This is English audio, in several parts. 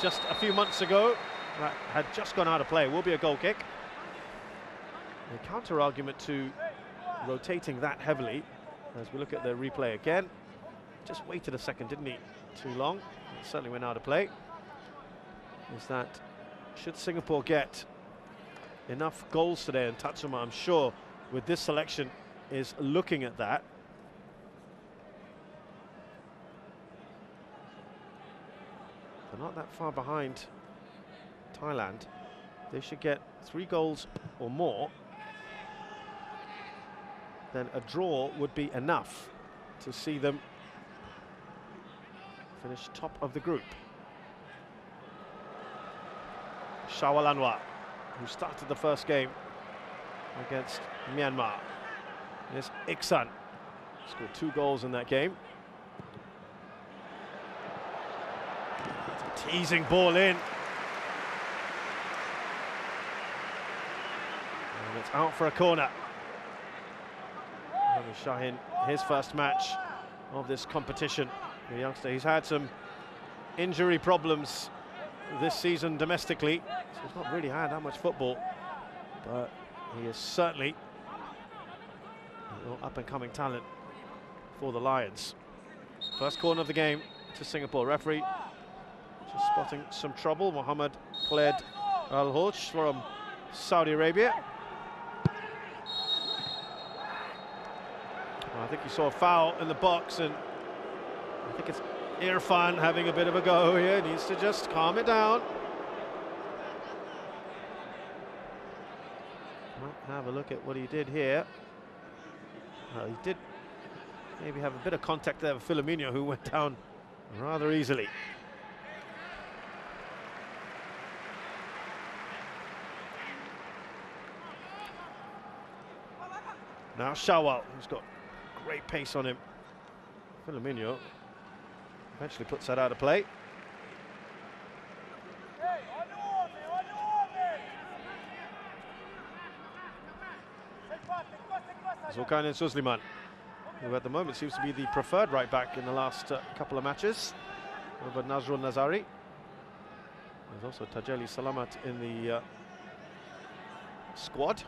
just a few months ago that had just gone out of play. Will be a goal kick. A counter argument to rotating that heavily as we look at the replay again. Just waited a second, didn't he? Too long. It certainly went out of play. Is that should Singapore get enough goals today, and Tatsuma, I'm sure, with this selection, is looking at that. They're not that far behind Thailand. They should get 3 goals or more. Then a draw would be enough to see them finish top of the group. Shawal Anwar, who started the first game against Myanmar. Here's Iksan, scored 2 goals in that game. It's a teasing ball in. And it's out for a corner. Shahin, his first match of this competition. The youngster, he's had some injury problems this season domestically, so he's not really had that much football, but he is certainly an up-and-coming talent for the Lions. First corner of the game to Singapore. Referee just spotting some trouble. Mohammed Khaled Al-Hoj from Saudi Arabia. I think you saw a foul in the box, and I think it's Irfan having a bit of a go here. Needs to just calm it down. Might have a look at what he did here. He did maybe have a bit of contact there with Filomeno, who went down rather easily. Now Shawal, who's got great pace on him. Filomeno eventually puts that out of play. Zulkarnain Suliman, who at the moment seems to be the preferred right back in the last couple of matches over Nazrul Nazari. There's also Tajeli Salamat in the squad.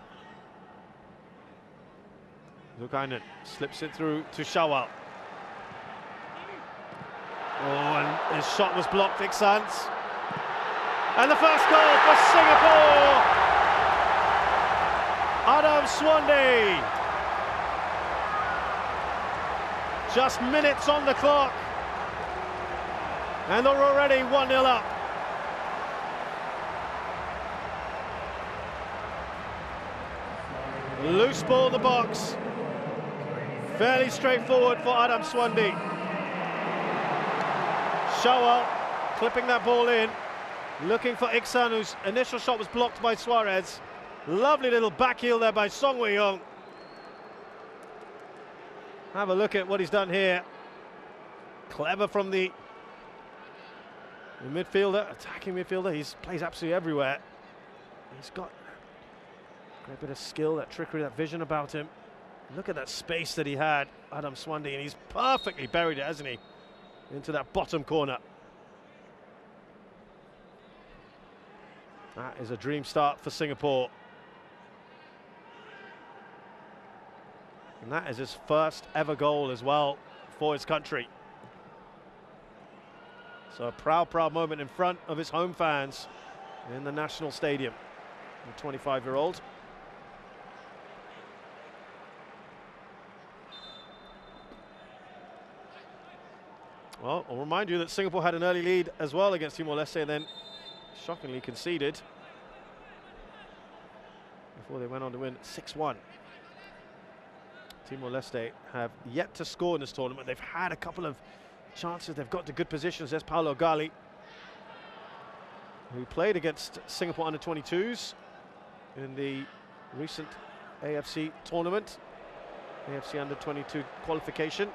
Zulkarnain slips it through to Shawal. Oh, and his shot was blocked, Iksans. And the first goal for Singapore! Adam Swande. Just minutes on the clock, and they're already 1-0 up. Loose ball in the box. Fairly straightforward for Adam Swande. Shawal clipping that ball in, looking for Iksan, whose initial shot was blocked by Suarez. Lovely little back heel there by Song Wei-yong. Have a look at what he's done here. Clever from the midfielder, attacking midfielder. He plays absolutely everywhere. He's got a great bit of skill, that trickery, that vision about him. Look at that space that he had, Adam Swande, and he's perfectly buried it, hasn't he? Into that bottom corner. That is a dream start for Singapore. And that is his first ever goal as well for his country. So a proud, proud moment in front of his home fans in the National Stadium. The 25-year-old. Well, I'll remind you that Singapore had an early lead as well against Timor-Leste and then shockingly conceded before they went on to win 6-1. Timor-Leste have yet to score in this tournament. They've had a couple of chances. They've got to good positions. There's Paulo Gali, who played against Singapore under-22s in the recent AFC tournament, AFC under-22 qualification.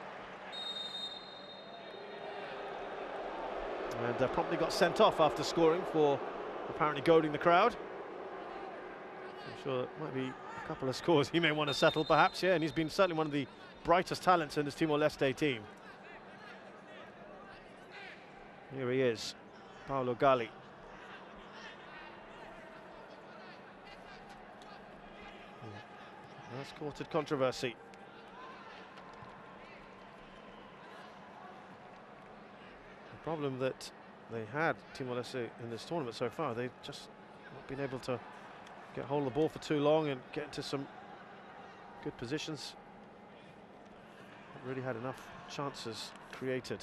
And promptly got sent off after scoring for apparently goading the crowd. I'm sure there might be a couple of scores he may want to settle, perhaps, yeah, and he's been certainly one of the brightest talents in this Timor-Leste team. Here he is, Paulo Gali. That's courted controversy. The problem that they had, Timor-Leste, in this tournament so far, they've just not been able to get hold of the ball for too long and get into some good positions. Not really had enough chances created.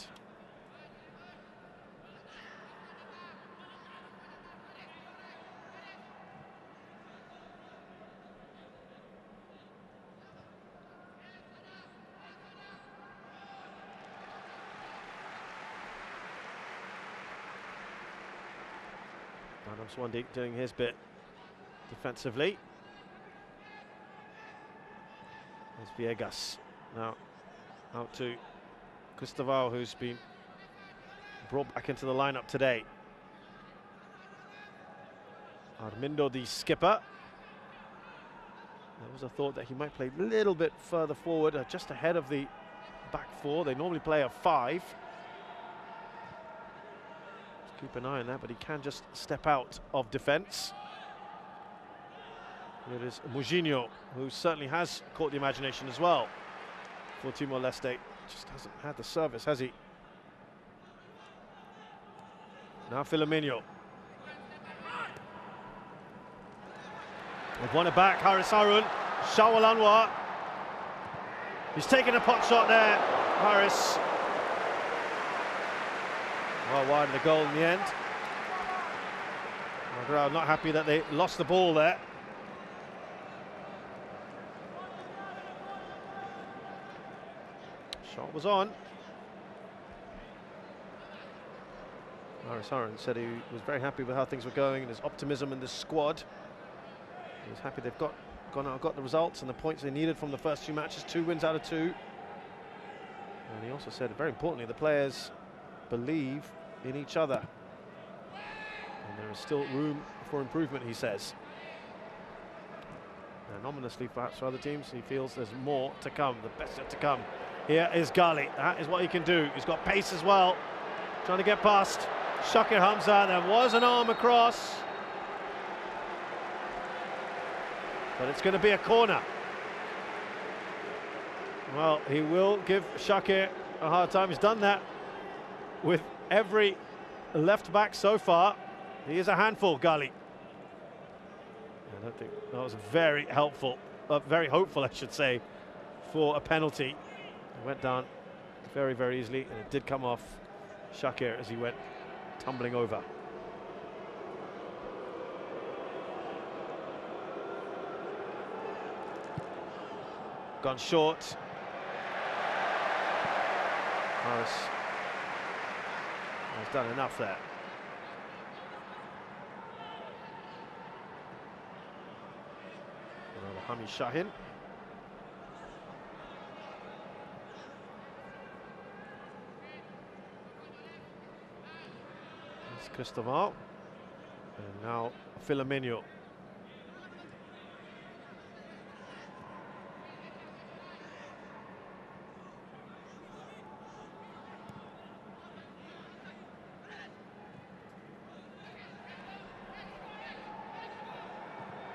Adam Swandi doing his bit defensively. There's Viegas now out to Cristóvão, who's been brought back into the lineup today. Armindo, the skipper. There was a thought that he might play a little bit further forward, just ahead of the back four. They normally play a 5. Keep an eye on that, but he can just step out of defence. It is Moutinho, who certainly has caught the imagination as well for Timor-Leste. Just hasn't had the service, has he? Now Filomeno. They've won it back, Haris Harun. Shawal Anwar. He's taken a pot shot there, Haris. Well wide of the goal in the end. Magrao not happy that they lost the ball there. Shot was on. Haris Harun said he was very happy with how things were going and his optimism in this squad. He was happy they've got the results and the points they needed from the first 2 matches, 2 wins out of 2. And he also said, very importantly, the players believe in each other, and there is still room for improvement, he says. And ominously, perhaps for other teams, he feels there's more to come, the best yet to come. Here is Gali. That is what he can do. He's got pace as well, trying to get past Shakir Hamza. There was an arm across, but it's going to be a corner. Well, he will give Shakir a hard time. He's done that with every left back so far. He is a handful, Gali. I don't think that was very helpful, very hopeful, I should say, for a penalty. It went down very, very easily, and it did come off Shakir as he went tumbling over. Gone short. Haris has done enough there. Hami Shahin. It's Cristóvão. And now Filomeno.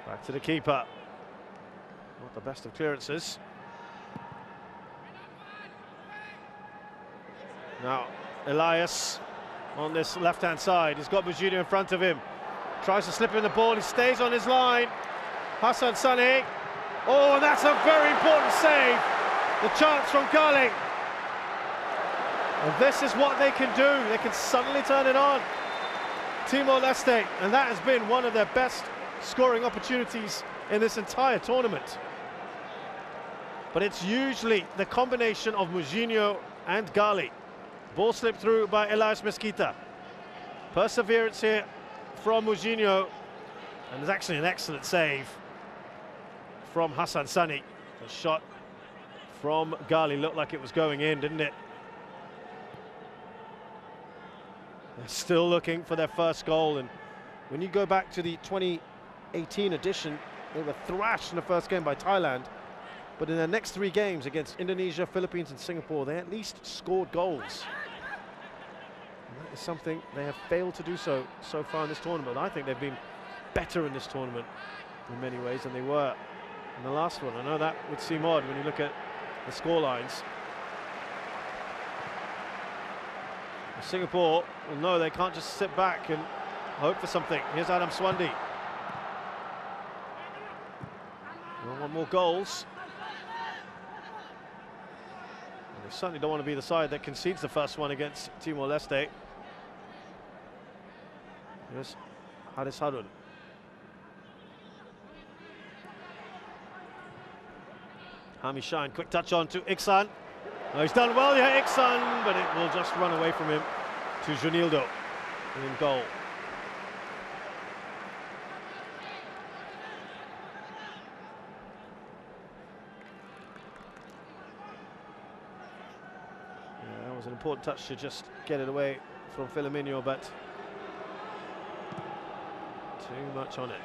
Back to the keeper. Not the best of clearances. Now Elias on this left-hand side. He's got Moutinho in front of him. Tries to slip in the ball. He stays on his line. Hassan Sane. Oh, and that's a very important save. The chance from Gali. And this is what they can do. They can suddenly turn it on. Timor-Leste, and that has been one of their best scoring opportunities in this entire tournament. But it's usually the combination of Moutinho and Gali. Ball slipped through by Elias Mesquita. Perseverance here from Moutinho, and there's actually an excellent save from Hassan Sane. The shot from Gali looked like it was going in, didn't it? They're still looking for their first goal, and when you go back to the 2018 edition, they were thrashed in the first game by Thailand, but in their next 3 games against Indonesia, Philippines and Singapore, they at least scored goals. And that is something they have failed to do so far in this tournament. I think they've been better in this tournament in many ways than they were in the last one. I know that would seem odd when you look at the score lines. Singapore will know they can't just sit back and hope for something. Here's Adam Swandi. They want more goals. And they certainly don't want to be the side that concedes the first one against Timor-Leste. Here's Haris Harun. Hami Shine, quick touch on to Iksan. Oh, he's done well here, Iksan, but it will just run away from him to Junildo in goal. Yeah, that was an important touch to just get it away from Filomeno, but too much on it.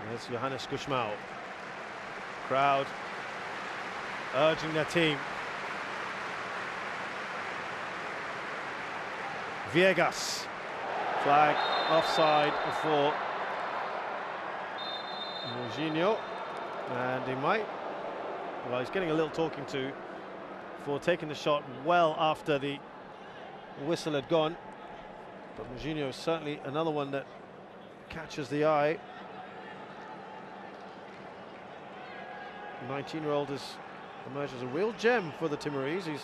There's Johannes Gusmao. Crowd urging their team. Viegas. Flag offside for Jorginho. And he might, well, he's getting a little talking to for taking the shot well after the whistle had gone. But Jorginho is certainly another one that catches the eye. 19-year-old has emerged as a real gem for the Timorese. He's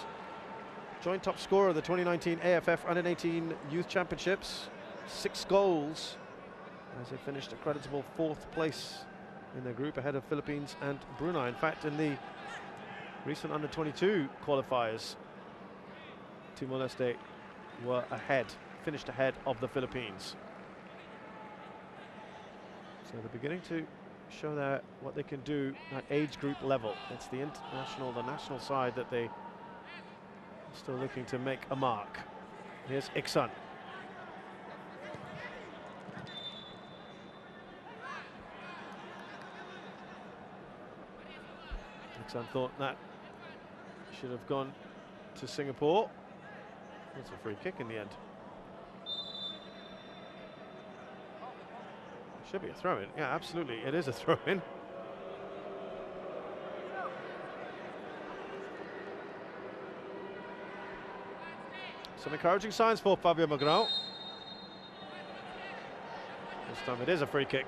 joint top scorer of the 2019 AFF Under-18 Youth Championships. 6 goals as they finished a creditable 4th place in their group ahead of Philippines and Brunei. In fact, in the recent Under-22 qualifiers, Timor-Leste were ahead, finished ahead of the Philippines. So they're beginning to show what they can do at age group level. It's the national side that they are still looking to make a mark. Here's Iksan. Iksan thought that should have gone to Singapore. That's a free kick in the end. Should be a throw-in. Yeah, absolutely. It is a throw-in. Some encouraging signs for Fabio Magrão. This time it is a free kick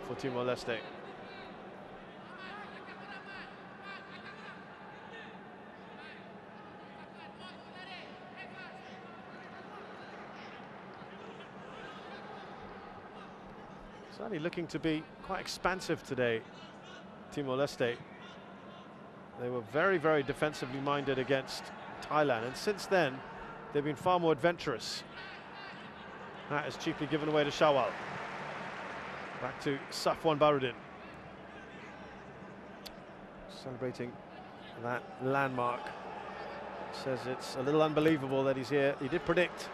for Timor-Leste. Certainly looking to be quite expansive today, Timor-Leste. They were very, very defensively minded against Thailand, and since then they've been far more adventurous. That is cheaply given away to Shawal. Back to Safwan Barudin. Celebrating that landmark. Says it's a little unbelievable that he's here. He did predict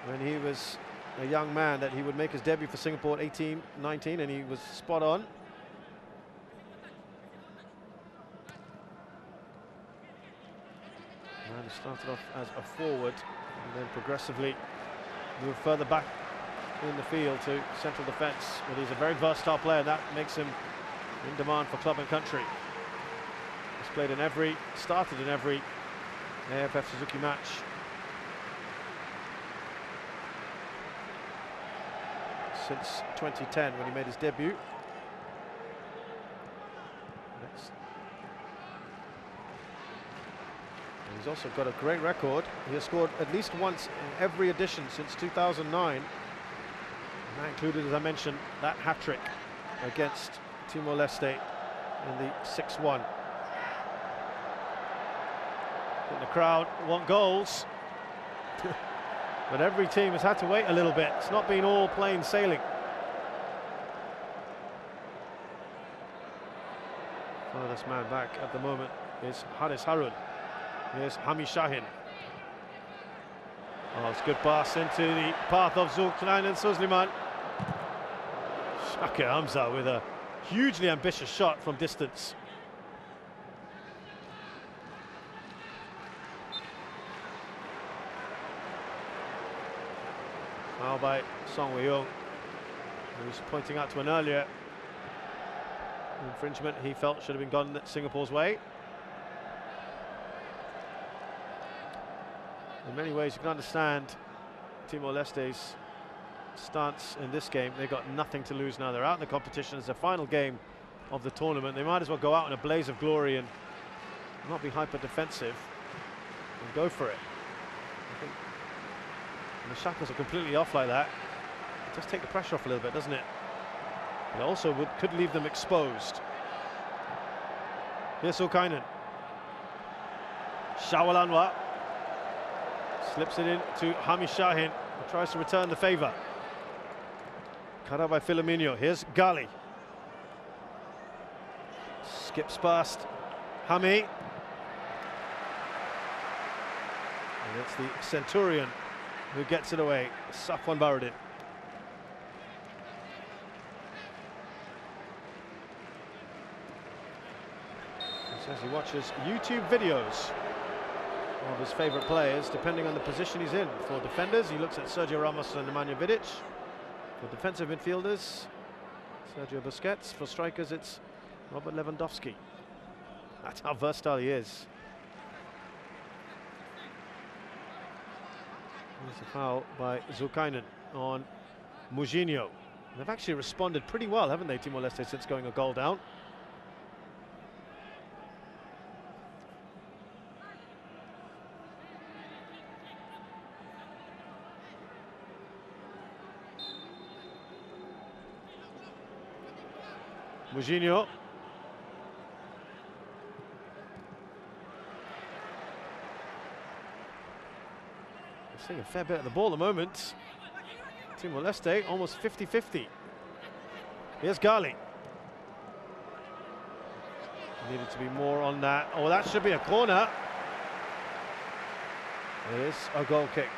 when he was a young man that he would make his debut for Singapore at 18, 19, and he was spot on. And he started off as a forward and then progressively moved further back in the field to central defence. But he's a very versatile player, and that makes him in demand for club and country. He's played in started in every AFF Suzuki match. Since 2010, when he made his debut. And he's also got a great record. He has scored at least once in every edition since 2009. And that included, as I mentioned, that hat-trick against Timor-Leste in the 6-1. The crowd want goals. But every team has had to wait a little bit. It's not been all plain sailing. Furthest man back at the moment is Haris Harun. Here's Hami Shahin. Oh, it's a good pass into the path of Zulkarnain and Suleiman. Shaka Hamza with a hugely ambitious shot from distance. Foul by Song Wei-young, who was pointing out to an earlier infringement he felt should have been gone Singapore's way. In many ways, you can understand Timor-Leste's stance in this game. They've got nothing to lose now. They're out in the competition. It's the final game of the tournament. They might as well go out in a blaze of glory and not be hyper-defensive and go for it. I think when the shackles are completely off like that, it does take the pressure off a little bit, doesn't it? It also could leave them exposed. Here's Sulkainen. Shawalanwa slips it in to Hamish Shahin, who tries to return the favour. Cut out by Filomeno. Here's Gali. Skips past Hami. And it's the Centurion who gets it away, Safwan Baradin. He says he watches YouTube videos of his favourite players, depending on the position he's in. For defenders, he looks at Sergio Ramos and Nemanja Vidic. For defensive midfielders, Sergio Busquets. For strikers, it's Robert Lewandowski. That's how versatile he is. There's a foul by Sulkainen on Moutinho. They've actually responded pretty well, haven't they, Timor-Leste, since going a goal down. Moutinho. They're seeing a fair bit of the ball at the moment. Timor-Leste almost 50-50. Here's Gali. Needed to be more on that. Oh, that should be a corner. It is a goal kick.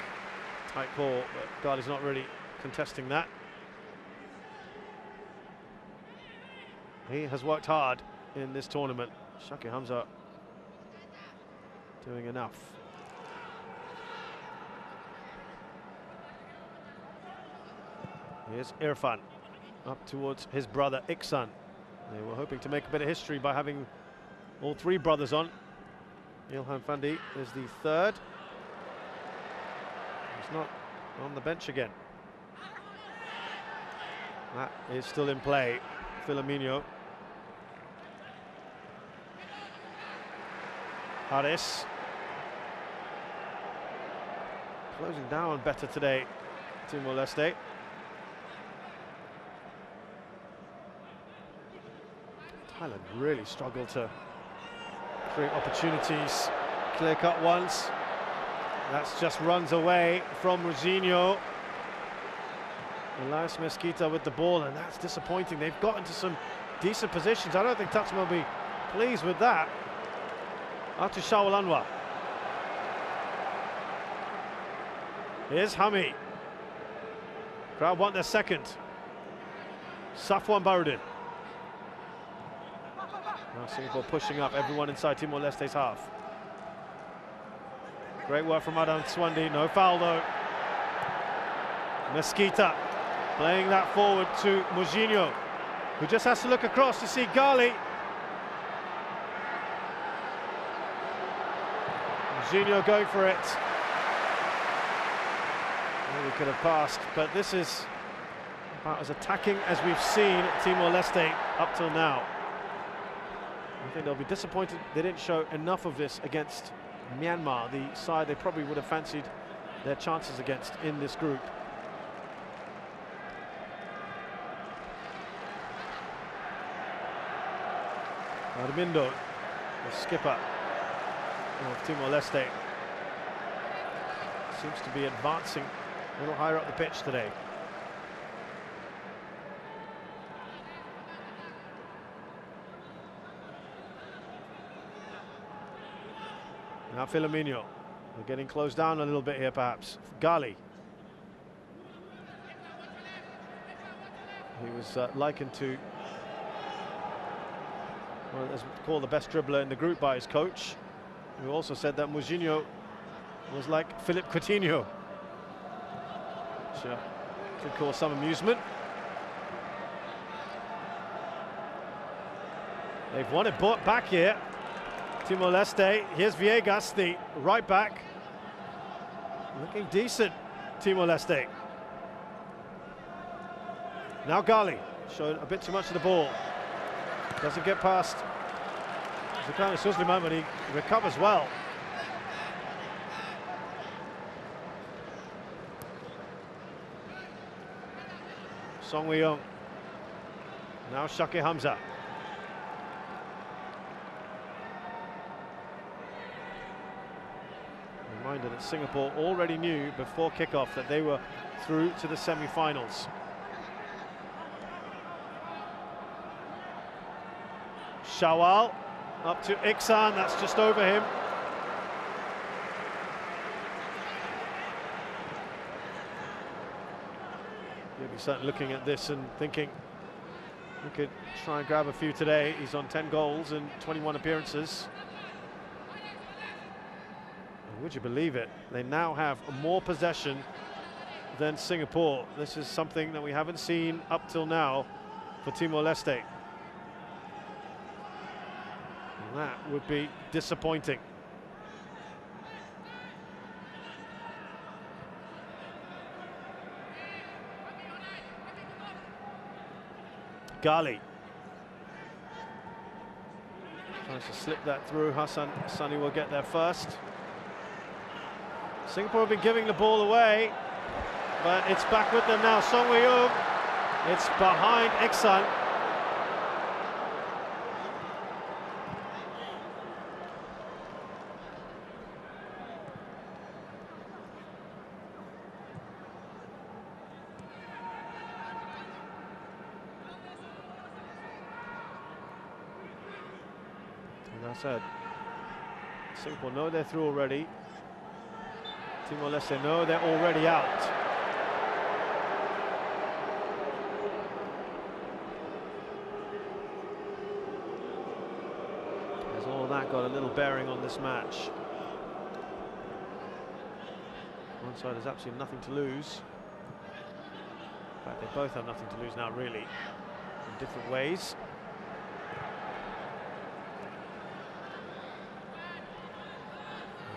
Tight call, but Gali's not really contesting that. He has worked hard in this tournament. Shaki Hamza doing enough. Here's Irfan up towards his brother Iksan. They were hoping to make a bit of history by having all three brothers on. Ilhan Fandi is the third. He's not on the bench again. That is still in play. Filomeno. Haris. Closing down better today, Timor-Leste. Thailand really struggled to create opportunities. Clear cut once. That's just runs away from Moutinho. Elias Mesquita with the ball, and that's disappointing. They've got into some decent positions. I don't think Tatsuma will be pleased with that. Out to Shawalanwa. Here's Hami. Crowd want their second. Safwan Baradin. Now Singapore pushing up everyone inside Timor-Leste's half. Great work from Adam Swandi. No foul though. Mesquita playing that forward to Moutinho, who just has to look across to see Gali. Moutinho going for it. Maybe could have passed, but this is about as attacking as we've seen Timor-Leste up till now. I think they'll be disappointed they didn't show enough of this against Myanmar, the side they probably would have fancied their chances against in this group. Armindo, the skipper of Timor-Leste, seems to be advancing a little higher up the pitch today. Now Filomeno, we're getting closed down a little bit here perhaps. Gali. He was was likened to, well, as called the best dribbler in the group by his coach, who also said that Mourinho was like Philippe Coutinho, which could cause some amusement. They've won it back here, Timor-Leste. Here's Viegas, the right back. Looking decent, Timor-Leste. Now Gali, showed a bit too much of the ball. Doesn't get past Zukana Suleiman, but he recovers well. Song Wei-young. Now Shaki Hamza. Reminder that Singapore already knew before kickoff that they were through to the semi-finals. Shawal up to Iksan, that's just over him. He'll be certainly looking at this and thinking he could try and grab a few today. He's on 10 goals and 21 appearances. And would you believe it? They now have more possession than Singapore. This is something that we haven't seen up till now for Timor-Leste. That would be disappointing. Gali tries to slip that through. Hassan Sani will get there first. Singapore have been giving the ball away, but it's back with them now. Song Wei-young, it's behind Iksan. As I said, Singapore know they're through already. Timor-Leste know they're already out. Has all of that got a little bearing on this match? One side has absolutely nothing to lose. In fact, they both have nothing to lose now, really, in different ways.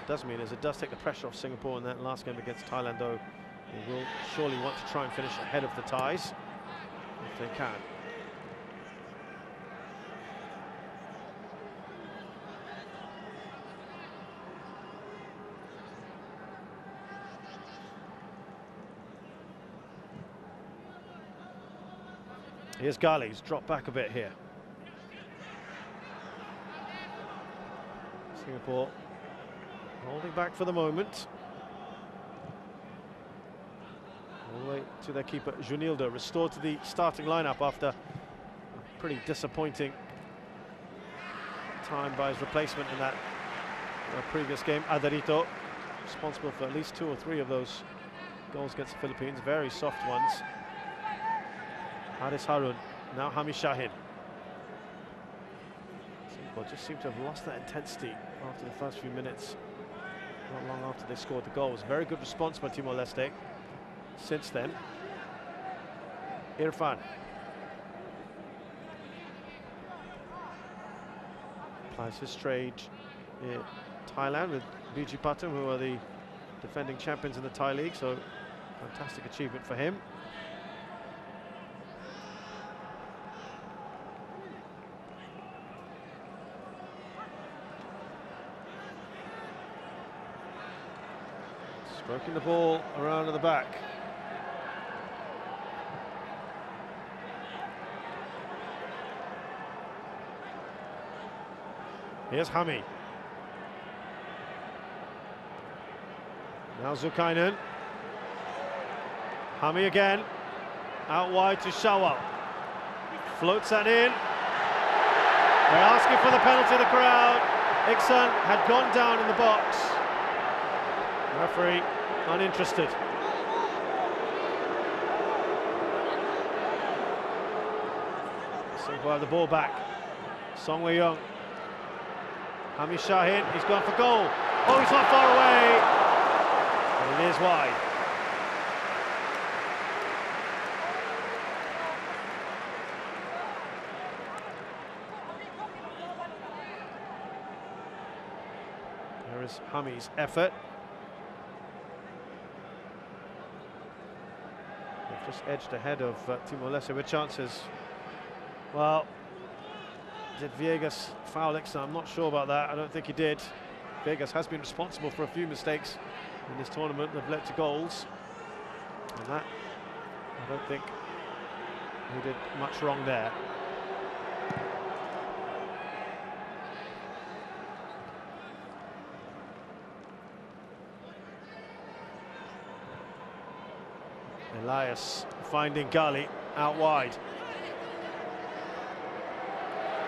Does mean is it does take the pressure off Singapore in that last game against Thailand, though they will surely want to try and finish ahead of the Thais if they can. Here's Gali, he's dropped back a bit here. Singapore holding back for the moment. All the way to their keeper, Junildo, restored to the starting lineup after a pretty disappointing time by his replacement in that previous game. Adarito, responsible for at least 2 or 3 of those goals against the Philippines, very soft ones. Haris Harun, now Hami Shahin. Singapore just seem to have lost that intensity after the first few minutes. Not long after they scored the goal. It was a very good response by Timor-Leste since then. Irfan applies his trade in Thailand with BG Pathum, who are the defending champions in the Thai League, so fantastic achievement for him. Stroking the ball around to the back. Here's Hami. Now Zulkarnain. Hami again. Out wide to Shawal. Floats that in. They're asking for the penalty, the crowd. Iksan had gone down in the box. Referee uninterested. Singapore have the ball back. Song Wei-young. Hami Shahin, he's gone for goal. Oh, he's not far away. And it is wide. There is Hami's effort. They've just edged ahead of Timor-Leste with chances. Well, did Viegas foul Ixon? I'm not sure about that. I don't think he did. Viegas has been responsible for a few mistakes in this tournament that have led to goals. And that, I don't think he did much wrong there. Elias finding Gali out wide.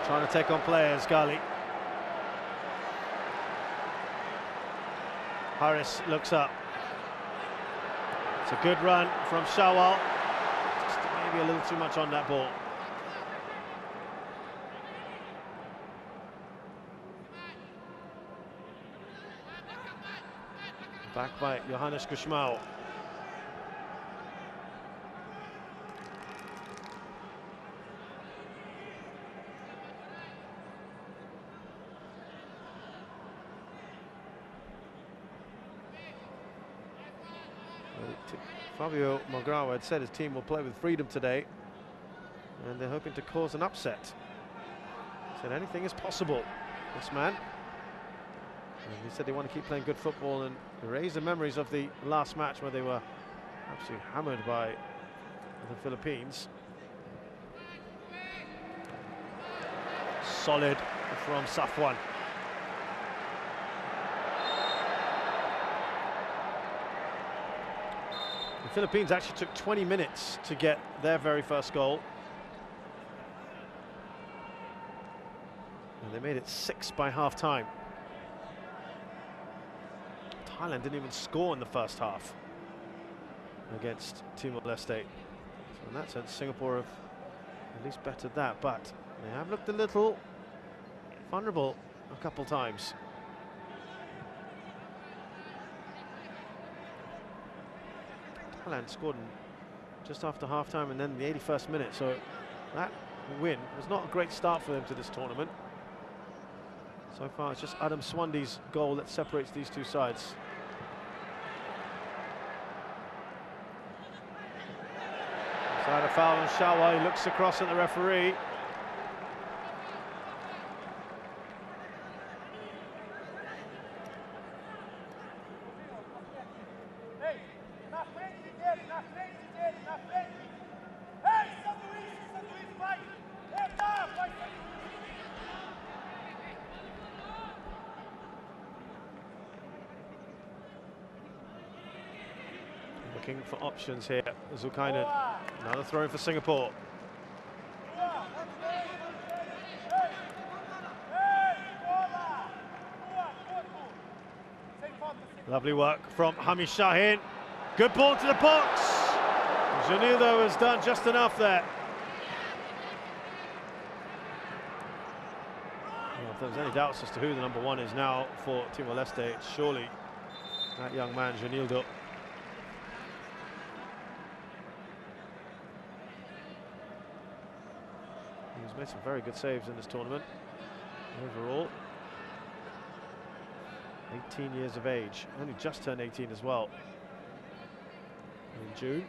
Trying to take on players, Gali. Harris looks up. It's a good run from Shawal. Just maybe a little too much on that ball. Back by Johannes Gusmao. Fabio Mongrao had said his team will play with freedom today, and they're hoping to cause an upset. He said anything is possible, this man. And he said they want to keep playing good football and raise the memories of the last match where they were absolutely hammered by the Philippines. Solid from Safwan. The Philippines actually took 20 minutes to get their very first goal. And they made it 6 by half-time. Thailand didn't even score in the first half against Timor-Leste. So in that sense, Singapore have at least bettered that, but they have looked a little vulnerable a couple times. Thailand scored just after half-time and then the 81st minute, so that win was not a great start for them to this tournament. So far it's just Adam Swandi's goal that separates these two sides. Side a foul on Shawai, he looks across at the referee. Looking for options here, Zulkarnain. Another throw for Singapore. Lovely work from Hami Shahin. Good ball to the box. Janildo has done just enough there. Well, if there was any doubts as to who the number one is now for Timor-Leste, it's surely that young man, Janildo. He's made some very good saves in this tournament overall. 18 years of age, only just turned 18 as well in June.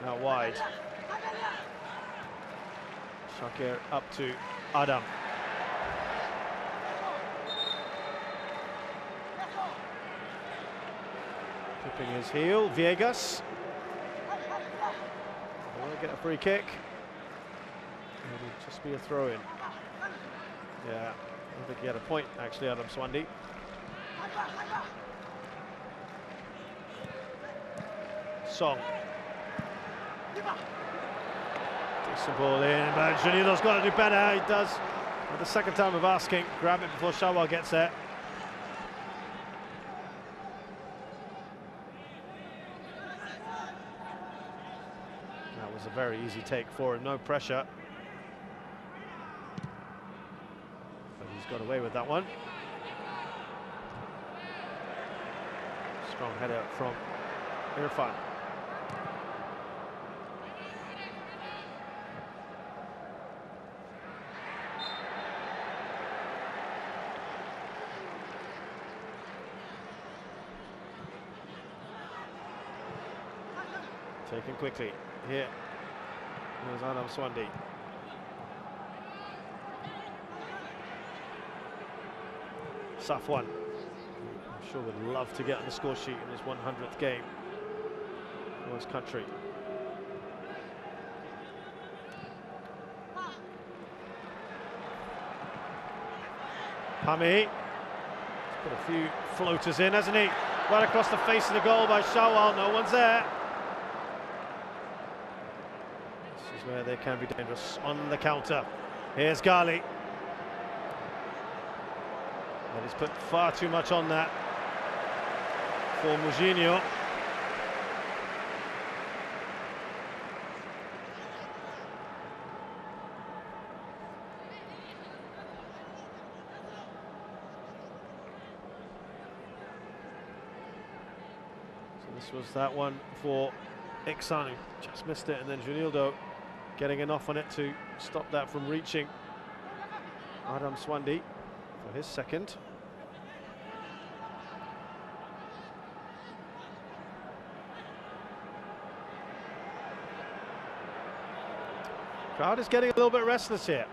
Now wide. Shakir up to Adam. Tipping his heel, Viegas. Will get a free kick. It'll just be a throw-in. Yeah, I don't think he had a point, actually, Adam Swandi. Song. Decent ball in, but Janildo's got to do better. He does. For the second time of asking, grab it before Shawal gets there. was a very easy take for him, no pressure. But he's got away with that one. Strong header from Irfan. Taken quickly. Here's Adam Swandi. Safwan, I'm sure would love to get on the score sheet in his 100th game for his country. Pami, put a few floaters in, hasn't he? Right across the face of the goal by Shawal, no one's there. This is where they can be dangerous on the counter. Here's Ghali. But he's put far too much on that for Moutinho. So this was that one for Iksan, who just missed it, and then Junildo getting enough on it to stop that from reaching Adam Swandi for his second. Crowd is getting a little bit restless here.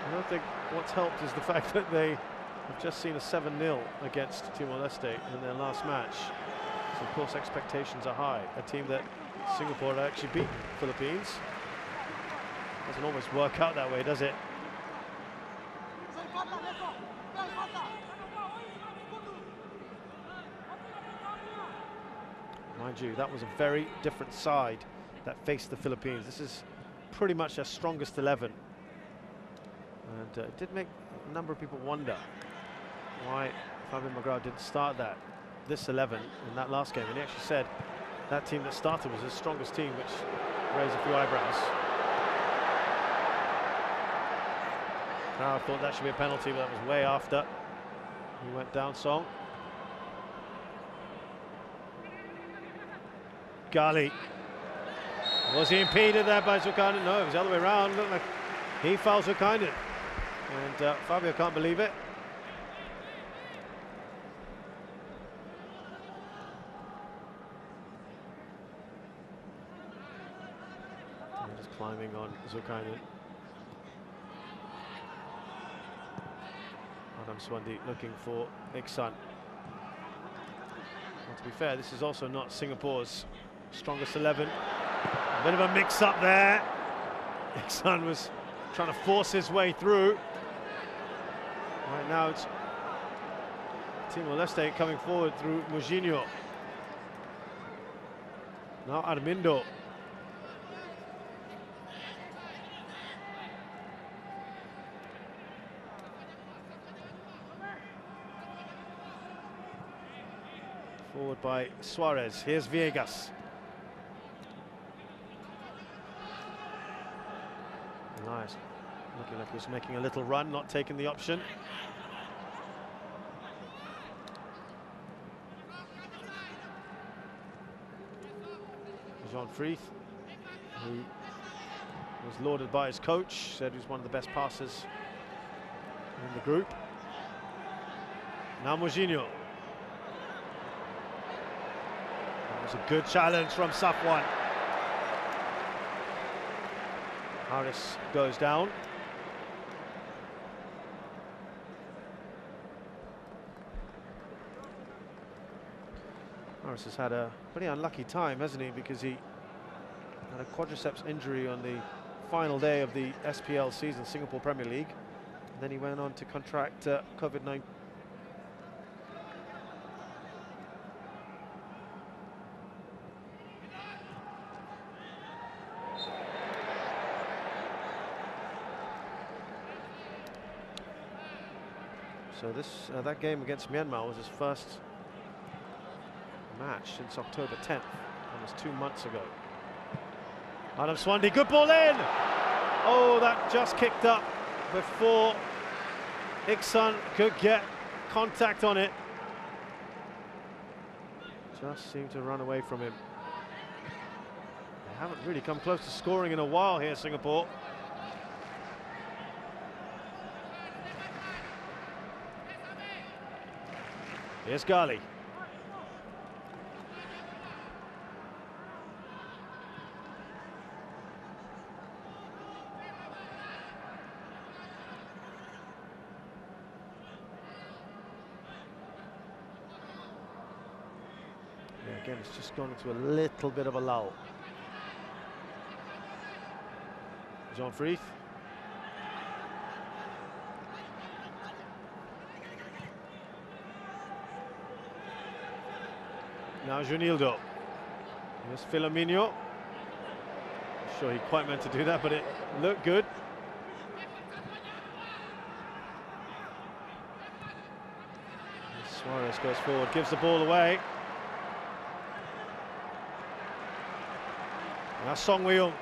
I don't think what's helped is the fact that they have just seen a 7-0 against Timor-Leste in their last match. So of course expectations are high. A team that Singapore had actually beaten the Philippines. Doesn't always work out that way, does it? Mind you, that was a very different side that faced the Philippines. This is pretty much their strongest 11. And it did make a number of people wonder why Fabian McGrath didn't start this 11 in that last game. And he actually said that team that started was his strongest team, which raised a few eyebrows. Now I thought that should be a penalty, but that was way after he went down. Song. Ghali. Was he impeded there by Zulkarnain? No, it was the other way around. Looked like he fouled Zulkarnain. And Fabio can't believe it. And just climbing on Zulkarnain. Adam Swandi looking for Iksan. Well, to be fair, this is also not Singapore's strongest 11. A bit of a mix-up there. Iksan was trying to force his way through. Right now it's Timor-Leste coming forward through Moutinho. Now Armindo. Forward by Suarez. Here's Viegas. Nice. Looking like he was making a little run, not taking the option. Jean Frieth, who was lauded by his coach, said he was one of the best passers in the group. Now Moutinho. That was a good challenge from Safwan. Harris goes down. Harris has had a pretty unlucky time, hasn't he? Because he had a quadriceps injury on the final day of the SPL season, Singapore Premier League. And then he went on to contract COVID-19. So this that game against Myanmar was his first match since October 10th. That was 2 months ago. Adam Swandi, good ball in! Oh, that just kicked up before Iksan could get contact on it. Just seemed to run away from him. They haven't really come close to scoring in a while here, Singapore. Here's Ghali. Yeah, again, it's just gone into a little bit of a lull. Jean Frieth. Now Junildo. Here's Filomeno. Not sure he quite meant to do that, but it looked good. Suarez goes forward, gives the ball away. Now Song Wei-ung.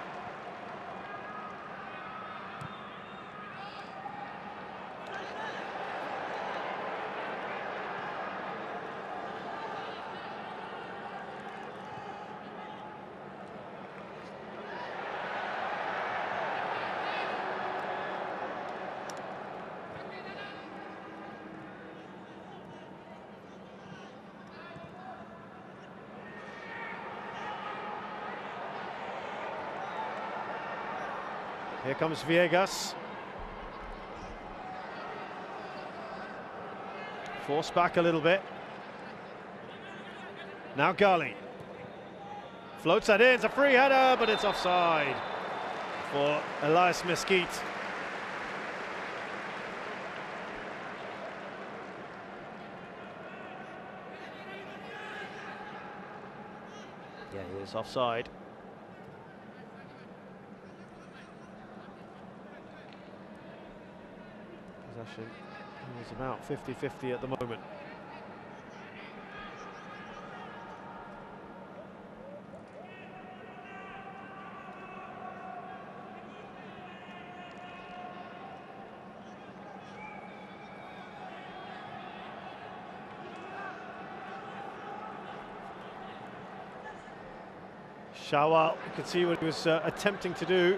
Here comes Viegas. Forced back a little bit. Now Ghali. Floats that in, it's a free header, but it's offside for Elias Mesquite. Yeah, he is offside. Possession is about 50-50 at the moment. Shawal, you can see what he was attempting to do.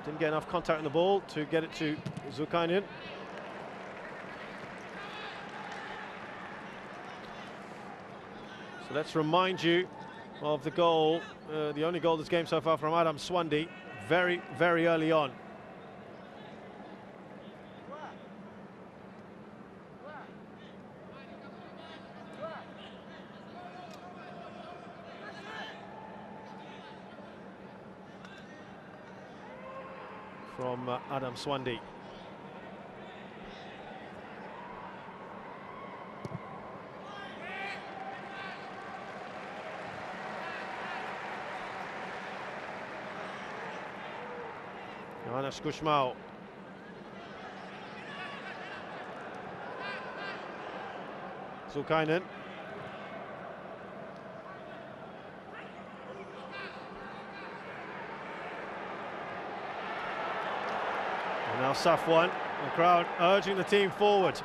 Didn't get enough contact on the ball to get it to Zulkarnain. So let's remind you of the goal, the only goal this game so far from Adam Swandi, very, very early on. From Adam Swandi. Johannes Gusmao. Zulkarnain. And now Safwan, the crowd urging the team forward.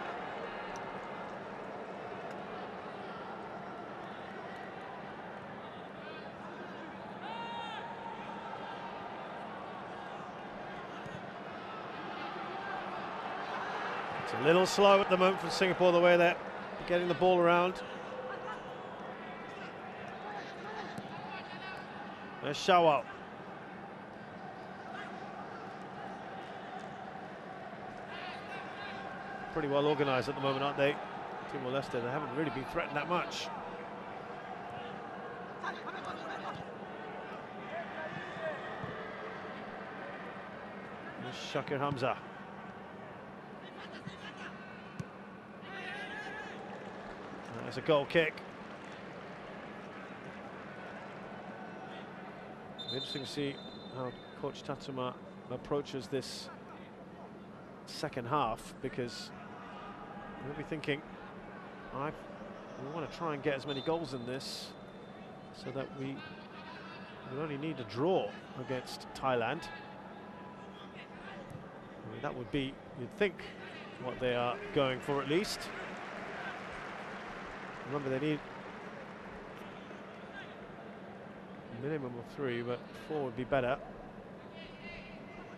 It's a little slow at the moment for Singapore, the way they're getting the ball around. There's Shawal. Pretty well organised at the moment, aren't they? Timor-Leste, they haven't really been threatened that much. There's Shakir Hamza. There's a goal kick. It'll be interesting to see how Coach Tatsuma approaches this second half, because we'll be thinking, we want to try and get as many goals in this so that we only need a draw against Thailand. I mean, that would be, you'd think, what they are going for at least. Remember, they need a minimum of 3, but 4 would be better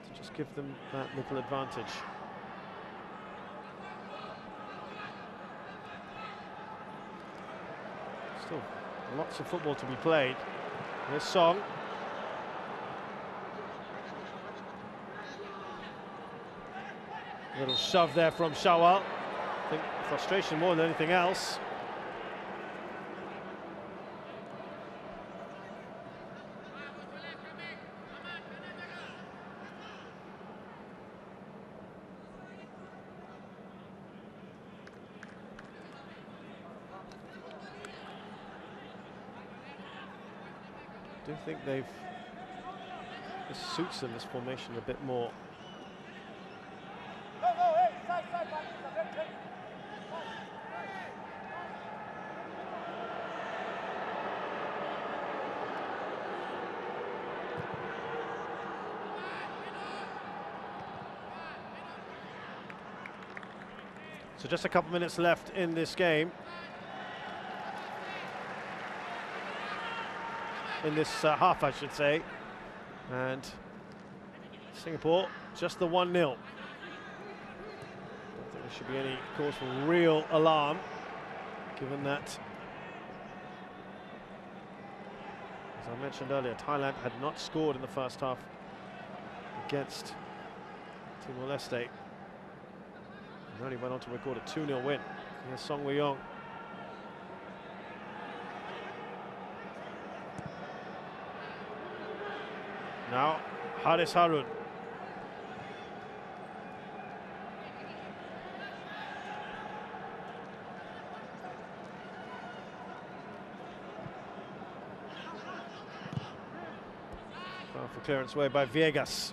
to just give them that little advantage. Still lots of football to be played. This Song. Little shove there from Shawal. I think frustration more than anything else. I do think this suits them, this formation, a bit more. So just a couple minutes left in this game. In this half, I should say. And Singapore, just the 1-0. Don't think there should be any cause for real alarm, given that, as I mentioned earlier, Thailand had not scored in the first half against Timor-Leste. And only went on to record a 2-0 win. Here's Song Woo-young. Now, Haris Harun. For clearance away by Viegas.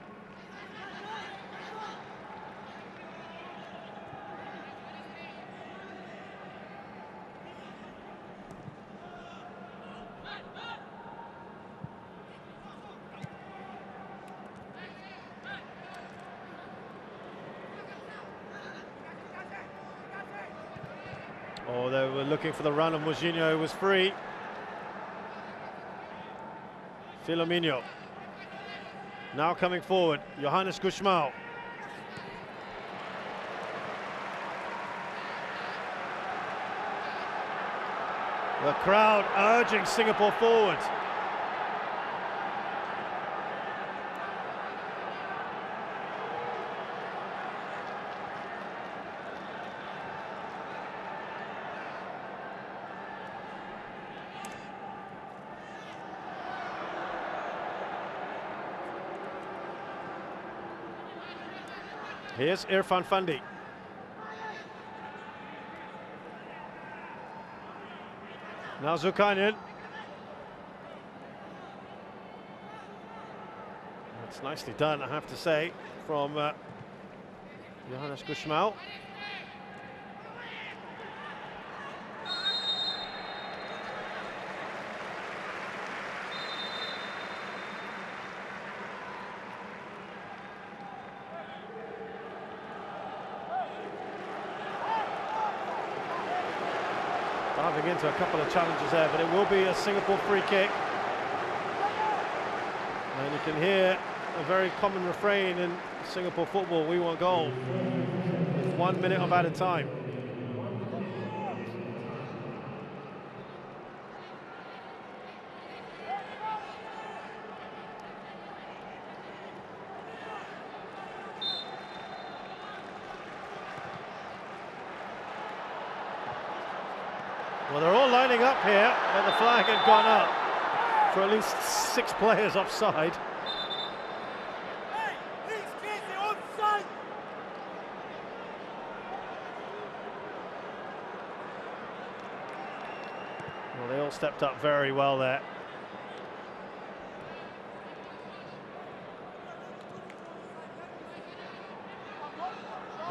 Oh, they were looking for the run of Moutinho, who was free. Filomeno. Now coming forward, Johannes Gusmão. The crowd urging Singapore forward. Here's Irfan Fandi. Now Zulkarnain. That's nicely done, I have to say, from Johannes Gusmão. Diving into a couple of challenges there, but it will be a Singapore free kick. And you can hear a very common refrain in Singapore football: we want goal. 1 minute of added time. Well, they're all lining up here, and the flag had gone up for at least 6 players offside. Well, they all stepped up very well there.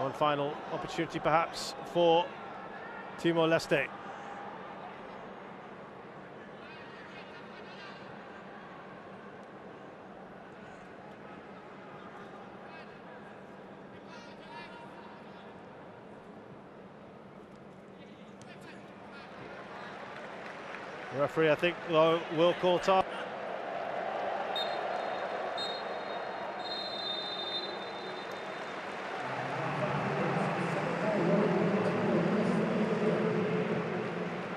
One final opportunity perhaps for The referee, I think, though, will call time.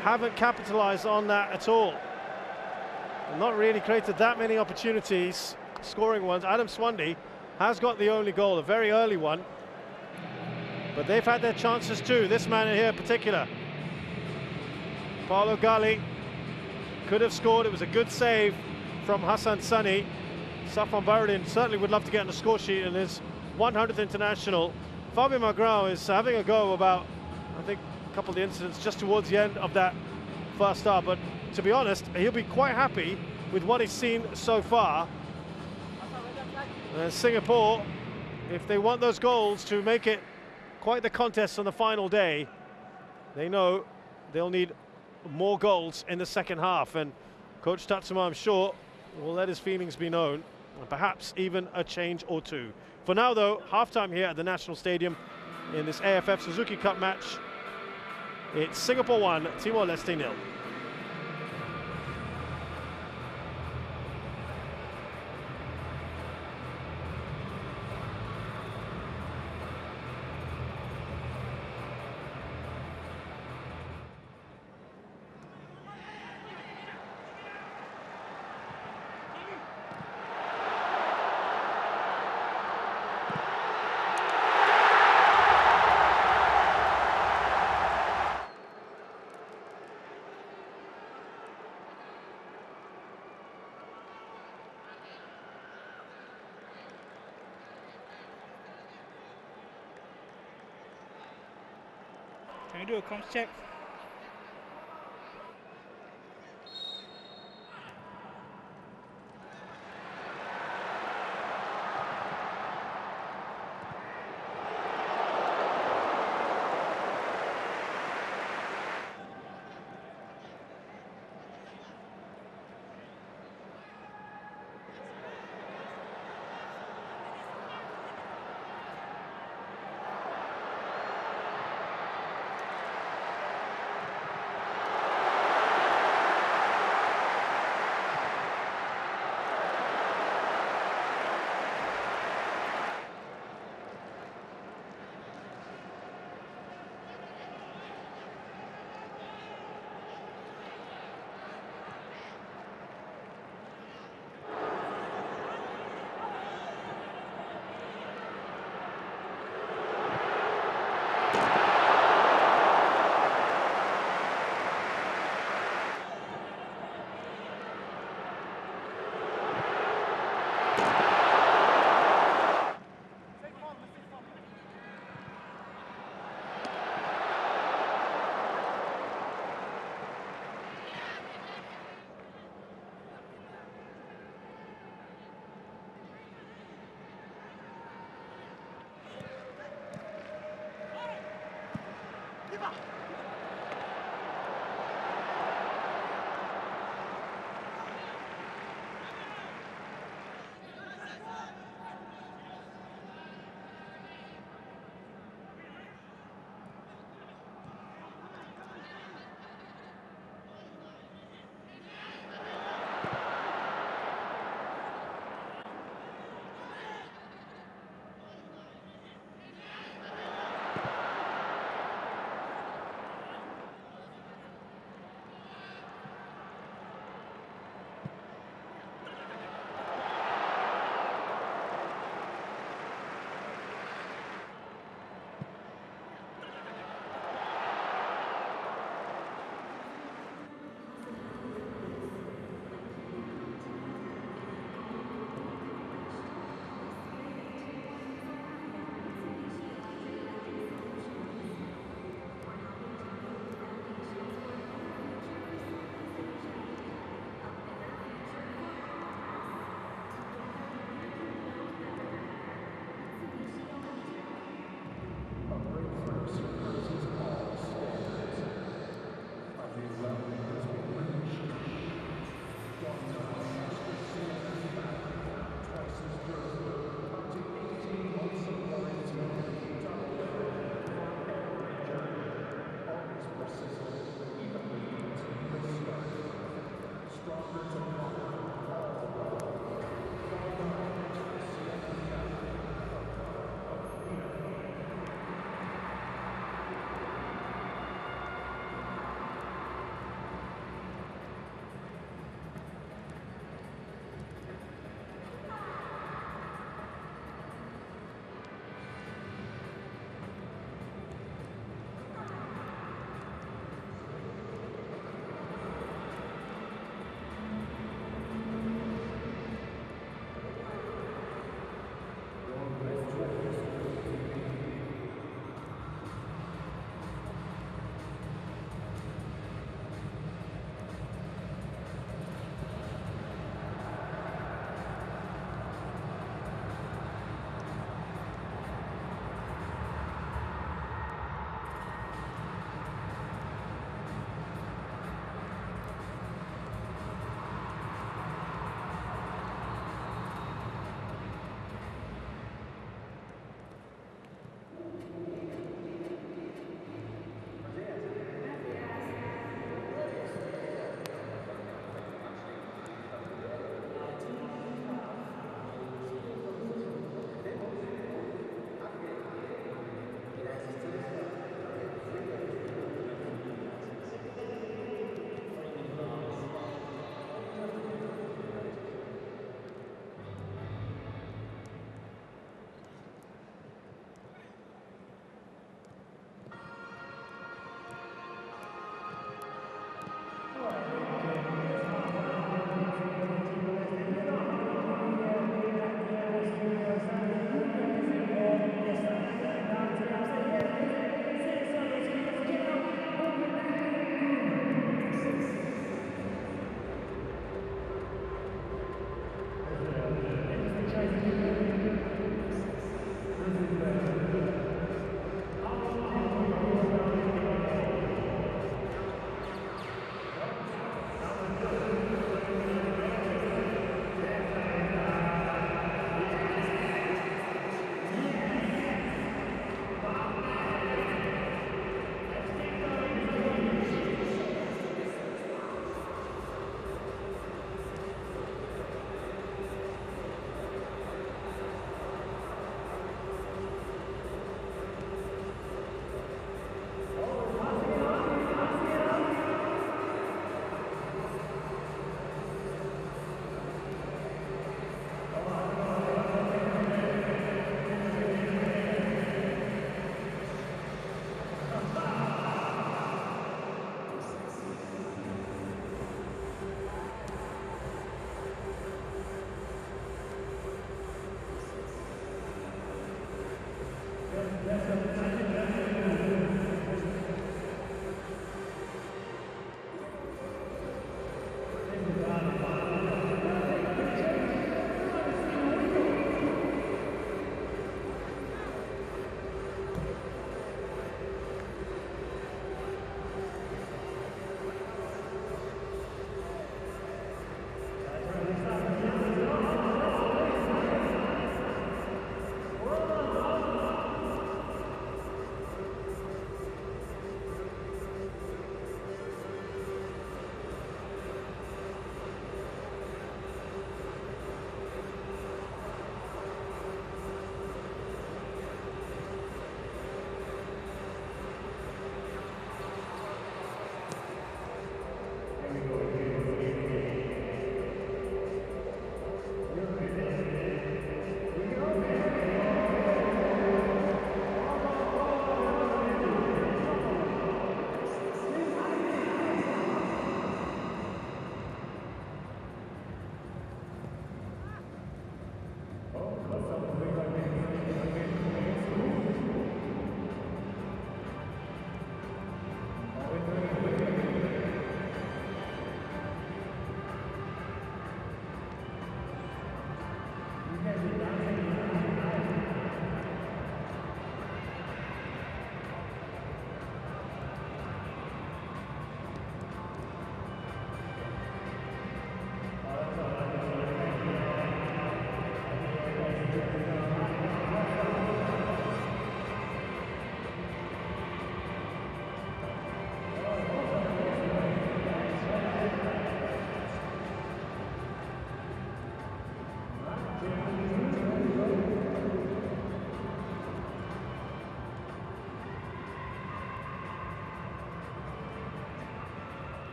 Haven't capitalised on that at all. Not really created that many opportunities, scoring ones. Adam Swandy has got the only goal, a very early one. But they've had their chances too. This man here in particular, Paolo Gali, could have scored. It was a good save from Hassan Sani. Safwan Baradin certainly would love to get on the score sheet in his 100th international. Fabio Magrão is having a go about, I think, a couple of the incidents just towards the end of that first half. But to be honest, he'll be quite happy with what he's seen so far. And Singapore, if they want those goals to make it quite the contest on the final day, they know they'll need more goals in the second half, and Coach Tatsuma, I'm sure, will let his feelings be known, and perhaps even a change or two. For now though, half-time here at the National Stadium in this AFF Suzuki Cup match. It's Singapore 1, Timor-Leste 0. Can we do a comms check?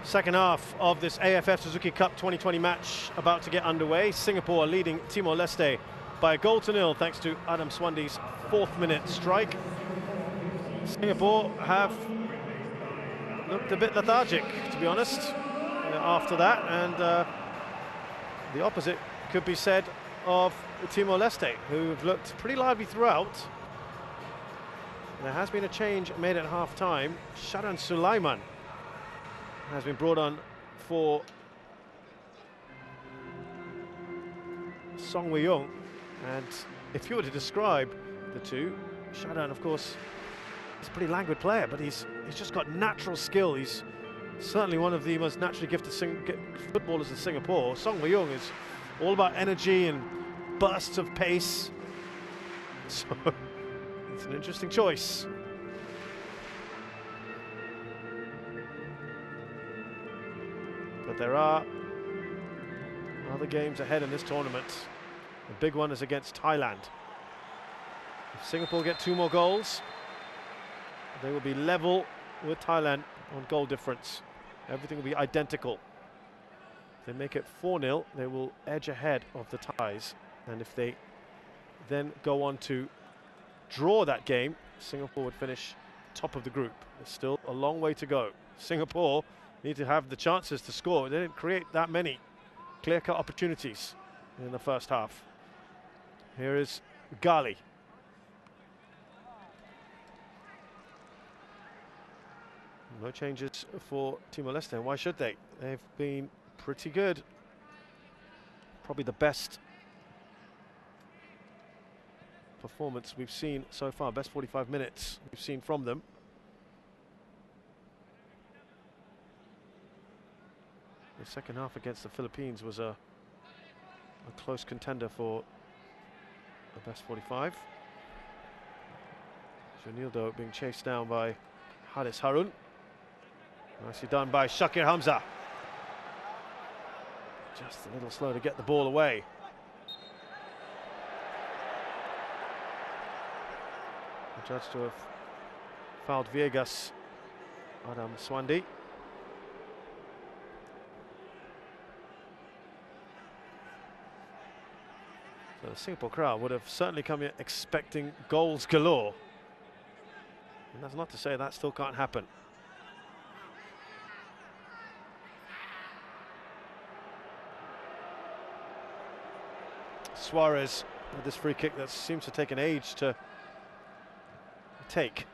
Second half of this AFF Suzuki Cup 2020 match about to get underway. Singapore leading Timor-Leste by a 1-0 thanks to Adam Swandy's 4th-minute strike. Singapore have looked a bit lethargic, to be honest, after that, and the opposite could be said of Timor-Leste, who have looked pretty lively throughout. There has been a change made at half-time. Sharan Sulaiman has been brought on for Song Wei-young, and if you were to describe the two, Sharan, of course, is a pretty languid player, but he's just got natural skill. He's certainly one of the most naturally gifted footballers in Singapore. Song Wei-young is all about energy and bursts of pace, so it's an interesting choice. But there are other games ahead in this tournament. The big one is against Thailand. If Singapore get 2 more goals, they will be level with Thailand on goal difference. Everything will be identical. If they make it 4-0, they will edge ahead of the Thais. And if they then go on to draw that game, Singapore would finish top of the group. There's still a long way to go. Singapore need to have the chances to score. They didn't create that many clear-cut opportunities in the first half. Here is Gali. No changes for Timor-Leste, and why should they? They've been pretty good. Probably the best performance we've seen so far, best 45 minutes we've seen from them. The second half against the Philippines was a close contender for the best 45. Junildo being chased down by Haris Harun. Nicely done by Shakir Hamza. Just a little slow to get the ball away. The judge to have fouled Viegas, Adam Swandy. So the Singapore crowd would have certainly come here expecting goals galore. And that's not to say that still can't happen. Suarez with this free kick that seems to take an age to take.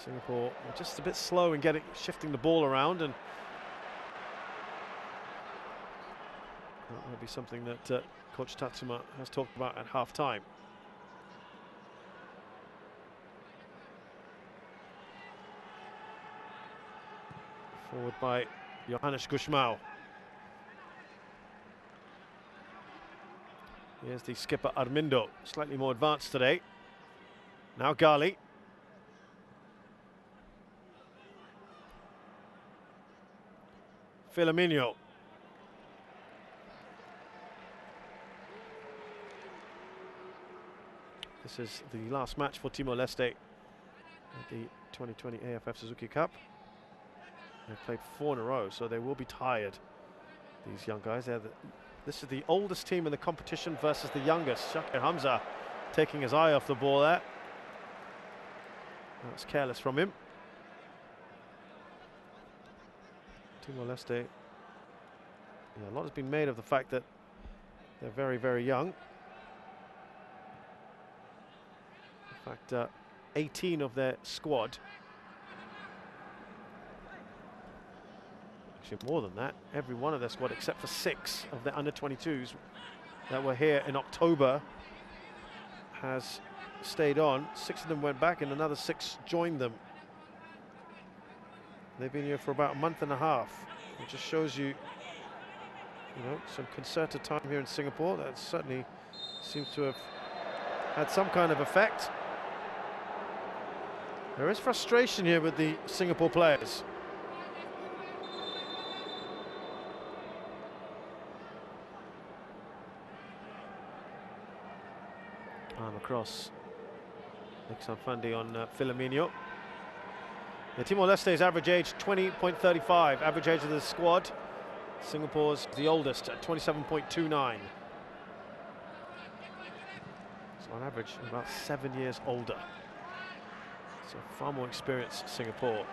Singapore were just a bit slow in shifting the ball around, and that will be something that Coach Tatsuma has talked about at half-time. Forward by Johannes Gusmao. Here's the skipper Armindo, slightly more advanced today. Now Gali. Firmino. This is the last match for Timor-Leste at the 2020 AFF Suzuki Cup. They've played 4 in a row, so they will be tired, these young guys. This is the oldest team in the competition versus the youngest. Shakir Hamza taking his eye off the ball there. That's careless from him. Timor-Leste, yeah, a lot has been made of the fact that they're very, very young. In fact, 18 of their squad, actually more than that, every one of their squad except for 6 of the under-22s that were here in October has stayed on. 6 of them went back and another 6 joined them. They've been here for about a month and a half. It just shows you, some concerted time here in Singapore. That certainly seems to have had some kind of effect. There is frustration here with the Singapore players. Arm across. Nick Sanfandi on Firmino. The Timor-Leste's average age 20.35, average age of the squad. Singapore's the oldest at 27.29. So on average, about 7 years older. So far more experienced Singapore.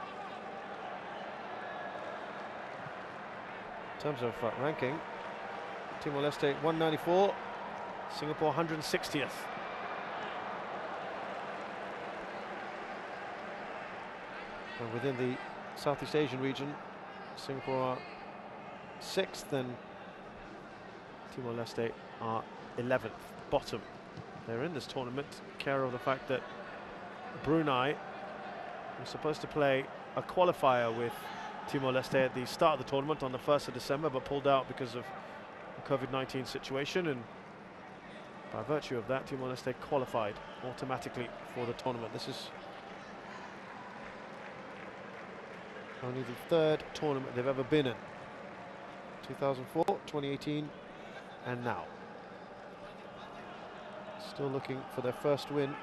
In terms of ranking, Timor-Leste 194, Singapore 160th. And within the Southeast Asian region, Singapore are 6th and Timor-Leste are 11th, bottom. They're in this tournament, care of the fact that Brunei was supposed to play a qualifier with Timor-Leste at the start of the tournament on the 1st of December, but pulled out because of the COVID-19 situation, and by virtue of that, Timor-Leste qualified automatically for the tournament. This is only the 3rd tournament they've ever been in. 2004, 2018, and now. Still looking for their first win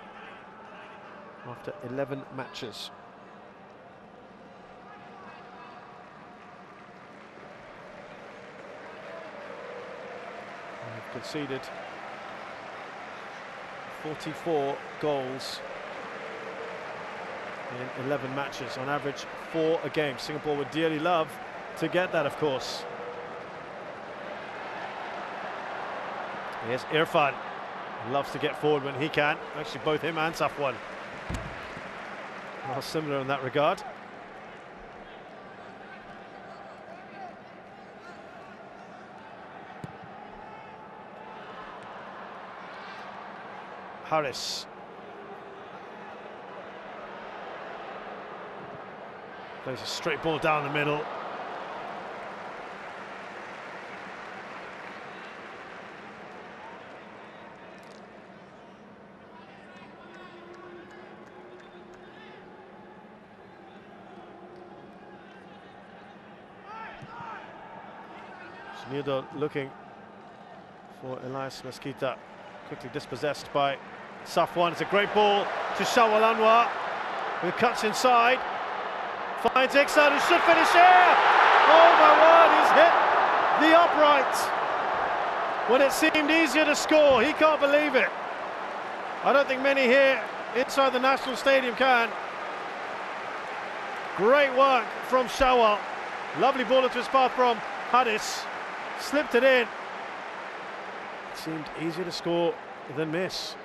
after 11 matches. They've conceded 44 goals in 11 matches, on average 4 a game. Singapore would dearly love to get that, of course. Here's Irfan, loves to get forward when he can. Actually, both him and Safwan are similar in that regard. Harris. Plays a straight ball down the middle. Shenildo looking for Elias Mesquita, quickly dispossessed by Safwan. It's a great ball to Shawal Anwar, who cuts inside, finds Iksan, who should finish here. Oh my word, he's hit the upright when it seemed easier to score. He can't believe it. I don't think many here inside the National Stadium can. Great work from Shawal. Lovely ball into his path from Hadis. Slipped it in. It seemed easier to score than miss,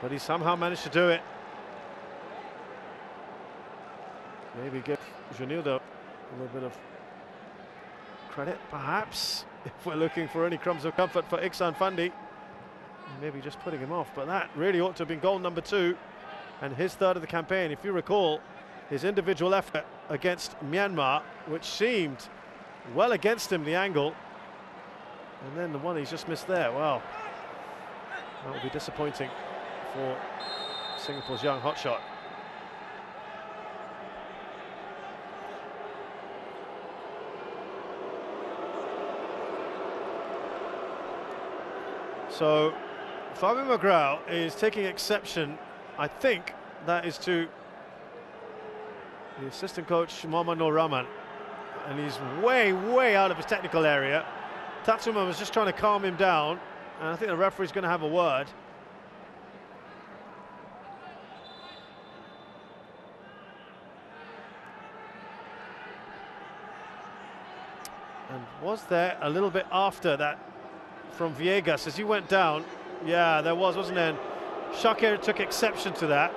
but he somehow managed to do it. Maybe give Shenildo a little bit of credit, perhaps, if we're looking for any crumbs of comfort for Iksan Fandi. Maybe just putting him off, but that really ought to have been goal number 2 and his 3rd of the campaign. If you recall, his individual effort against Myanmar, which seemed well against him, the angle, and then the one he's just missed there. Wow, that will be disappointing for Singapore's young hotshot. So Fabian McGraw is taking exception, I think that is to the assistant coach Muhammad Nur Rahman, and he's way out of his technical area. Tatsuma was just trying to calm him down, and I think the referee's going to have a word. And was there a little bit after that from Viegas as he went down? Yeah, there was, wasn't there? And Shakir took exception to that.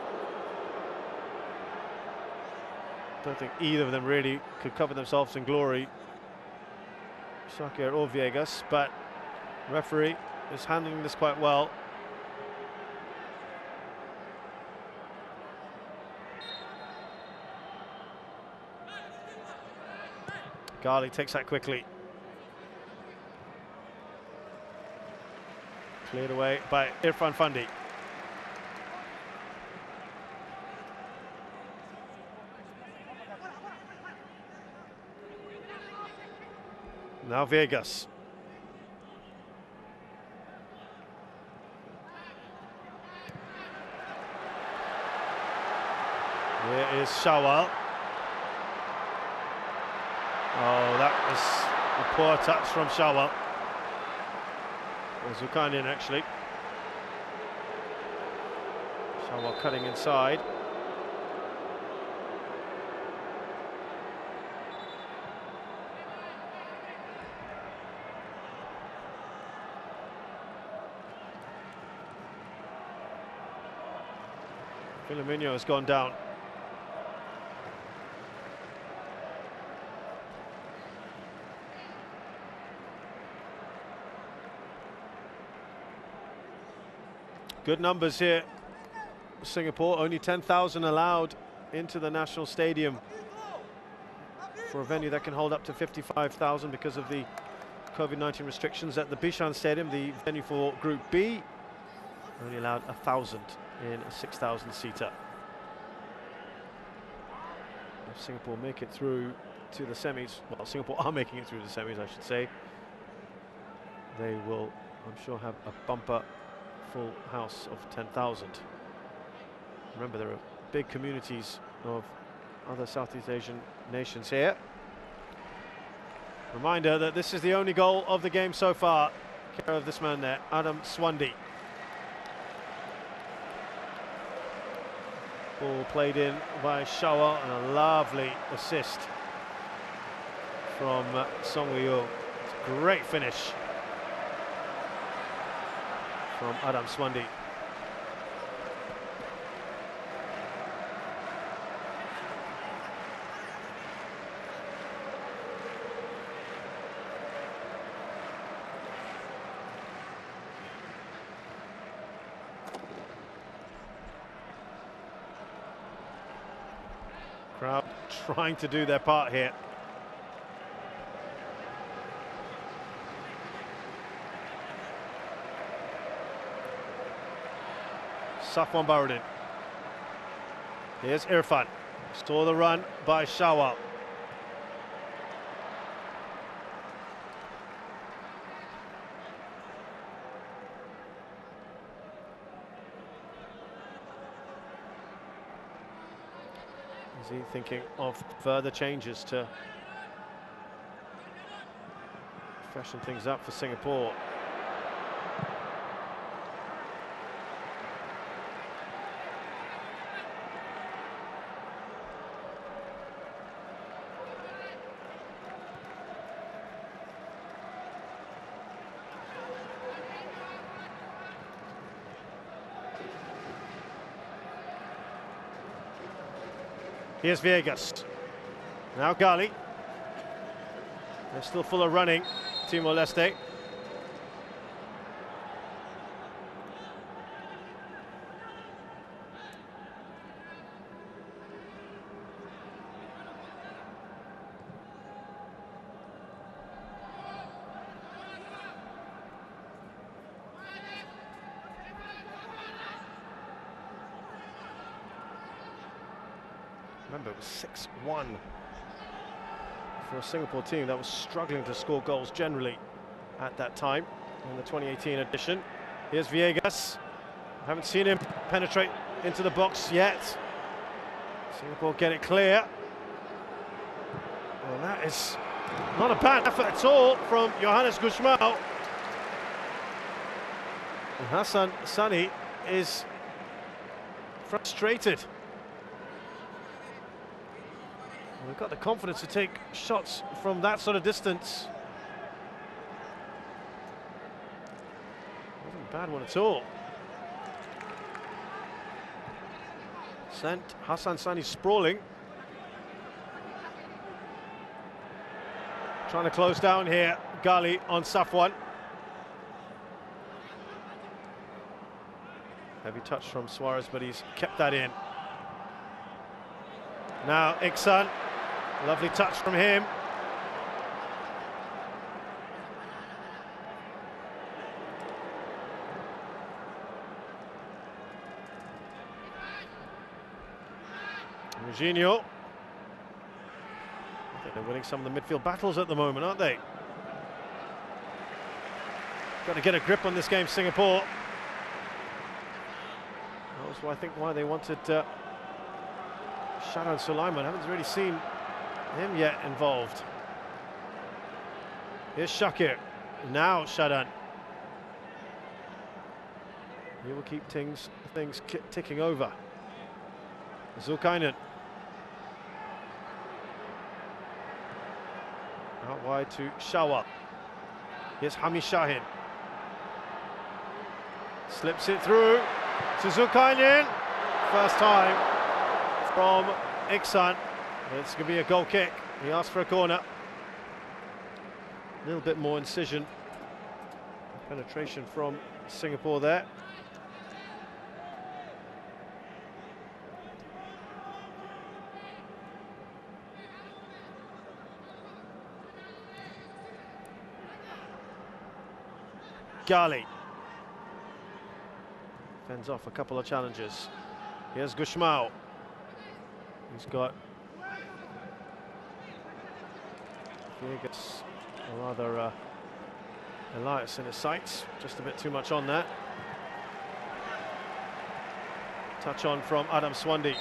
Don't think either of them really could cover themselves in glory, Shakir or Viegas, but the referee is handling this quite well. Ghali takes that quickly. Cleared away by Irfan Fandi. Now Viegas. Here is Shawal. Oh, that was a poor touch from Shawa. Or Zulkarnain, actually. Shawa cutting inside. Firmino has gone down. Good numbers here. Singapore, only 10,000 allowed into the national stadium for a venue that can hold up to 55,000 because of the COVID-19 restrictions. At the Bishan Stadium, the venue for Group B, only allowed 1,000 in a 6,000-seater. If Singapore make it through to the semis, well, Singapore are making it through the semis, I should say, they will, I'm sure, have a bumper full house of 10,000. Remember, there are big communities of other Southeast Asian nations here. Reminder that this is the only goal of the game so far. Care of this man there, Adam Swandi. Ball played in by Shawa, and a lovely assist from Song Woo-yo. It's a great finish from Adam Swandi. Crowd trying to do their part here. Safwan Baradin. Here's Irfan. Saw the run by Shawa. Is he thinking of further changes to freshen things up for Singapore? Here's Viegas. Now Gali. They're still full of running, Timor-Leste. Remember, it was 6-1 for a Singapore team that was struggling to score goals generally at that time in the 2018 edition. Here's Viegas. Haven't seen him penetrate into the box yet. Singapore get it clear. Well, that is not a bad effort at all from Johannes Gusmao. And Hassan Sani is frustrated. They've got the confidence to take shots from that sort of distance. Wasn't a bad one at all. Sent Hassan Sani sprawling. Trying to close down here, Gali on Safwan. Heavy touch from Suarez, but he's kept that in. Now Iksan. Lovely touch from him. Eugenio. I think they're winning some of the midfield battles at the moment, aren't they? Got to get a grip on this game, Singapore. That was, I think, why they wanted Sharon Sulaiman. Haven't really seen him yet involved. Here's Shakir. Now Shadan. He will keep things ticking over. Zulkainen. Out wide to Shawal. Here's Hami Shahin. Slips it through to Zulkainen. First time from Iksan. It's going to be a goal kick. He asked for a corner. A little bit more incision. Penetration from Singapore there. Gali fends off a couple of challenges. Here's Gushmao. He's got Vegas, or rather Elias in his sights. Just a bit too much on that. Touch on from Adam Swandi.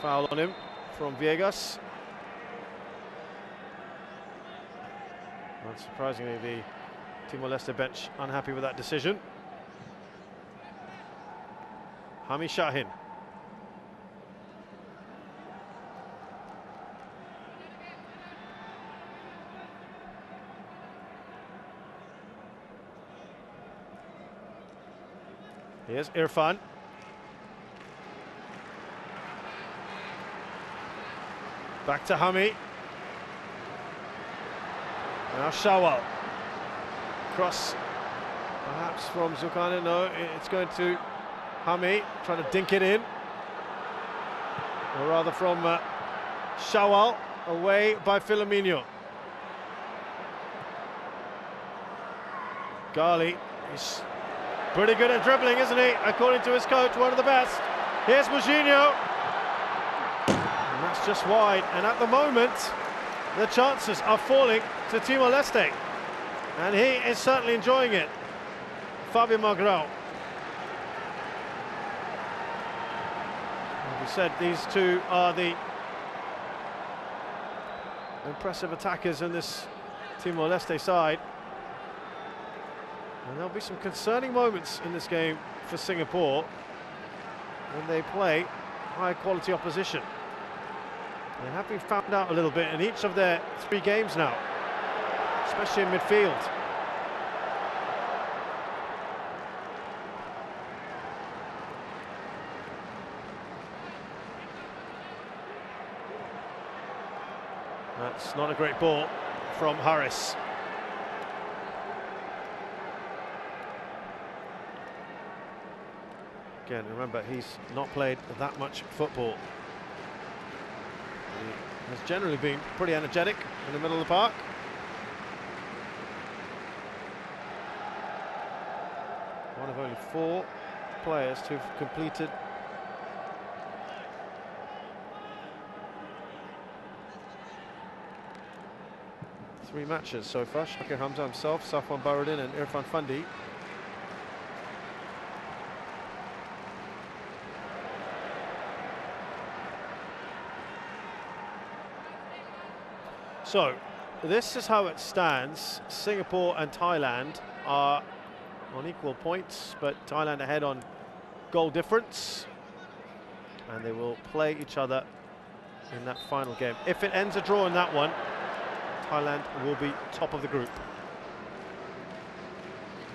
Foul on him from Viegas. Unsurprisingly, the Timor-Leste bench unhappy with that decision. Hami Shahin. Here's Irfan. Back to Hami. Now Shawal. Cross, perhaps from Zulkainen. No, it's going to Hami, trying to dink it in. Or rather from Shawal, away by Filomeno. Gali, he's pretty good at dribbling, isn't he? According to his coach, one of the best. Here's Moutinho. And that's just wide. And at the moment, the chances are falling to Timor-Leste. And he is certainly enjoying it. Fabio Magrão. As we said, these two are the impressive attackers in this Timor-Leste side. And there'll be some concerning moments in this game for Singapore when they play high-quality opposition. They have been found out a little bit in each of their 3 games now, especially in midfield. That's not a great ball from Harris. Again, remember, he's not played that much football. He has generally been pretty energetic in the middle of the park. One of only 4 players to have completed three matches so far. Shakir Hamza himself, Safwan Baradin and Irfan Fandi. So, this is how it stands. Singapore and Thailand are on equal points, but Thailand ahead on goal difference. And they will play each other in that final game. If it ends a draw in that one, Thailand will be top of the group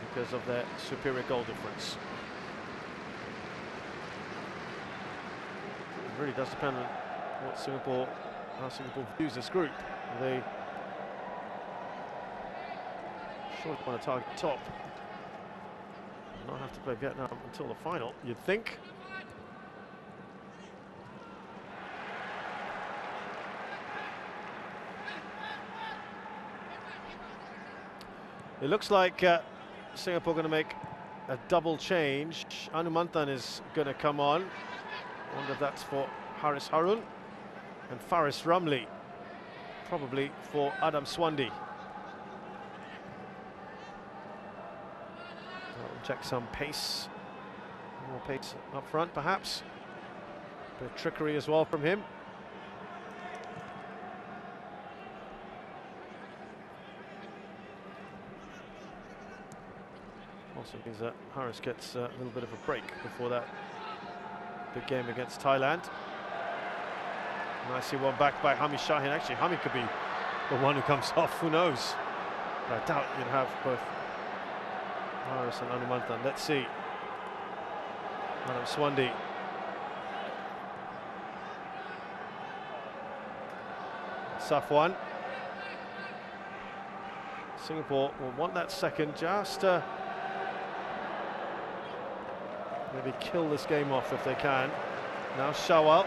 because of their superior goal difference. It really does depend on what how Singapore views this group. They surely want to target top. Not have to play Vietnam until the final, you'd think. It looks like Singapore going to make a double change. Anumanthan is going to come on. I wonder if that's for Haris Harun and Faris Ramli, probably for Adam Swandi. Check some pace, more pace up front perhaps. A bit of trickery as well from him. Also means that Harris gets a little bit of a break before that big game against Thailand. Nicely one back by Hami Shaheen. Actually, Hami could be the one who comes off, who knows? But I doubt you'd have both Harris and Anumanthan. Let's see. Adam Swandi. Safwan. Singapore will want that second just to maybe kill this game off if they can. Now Shawal.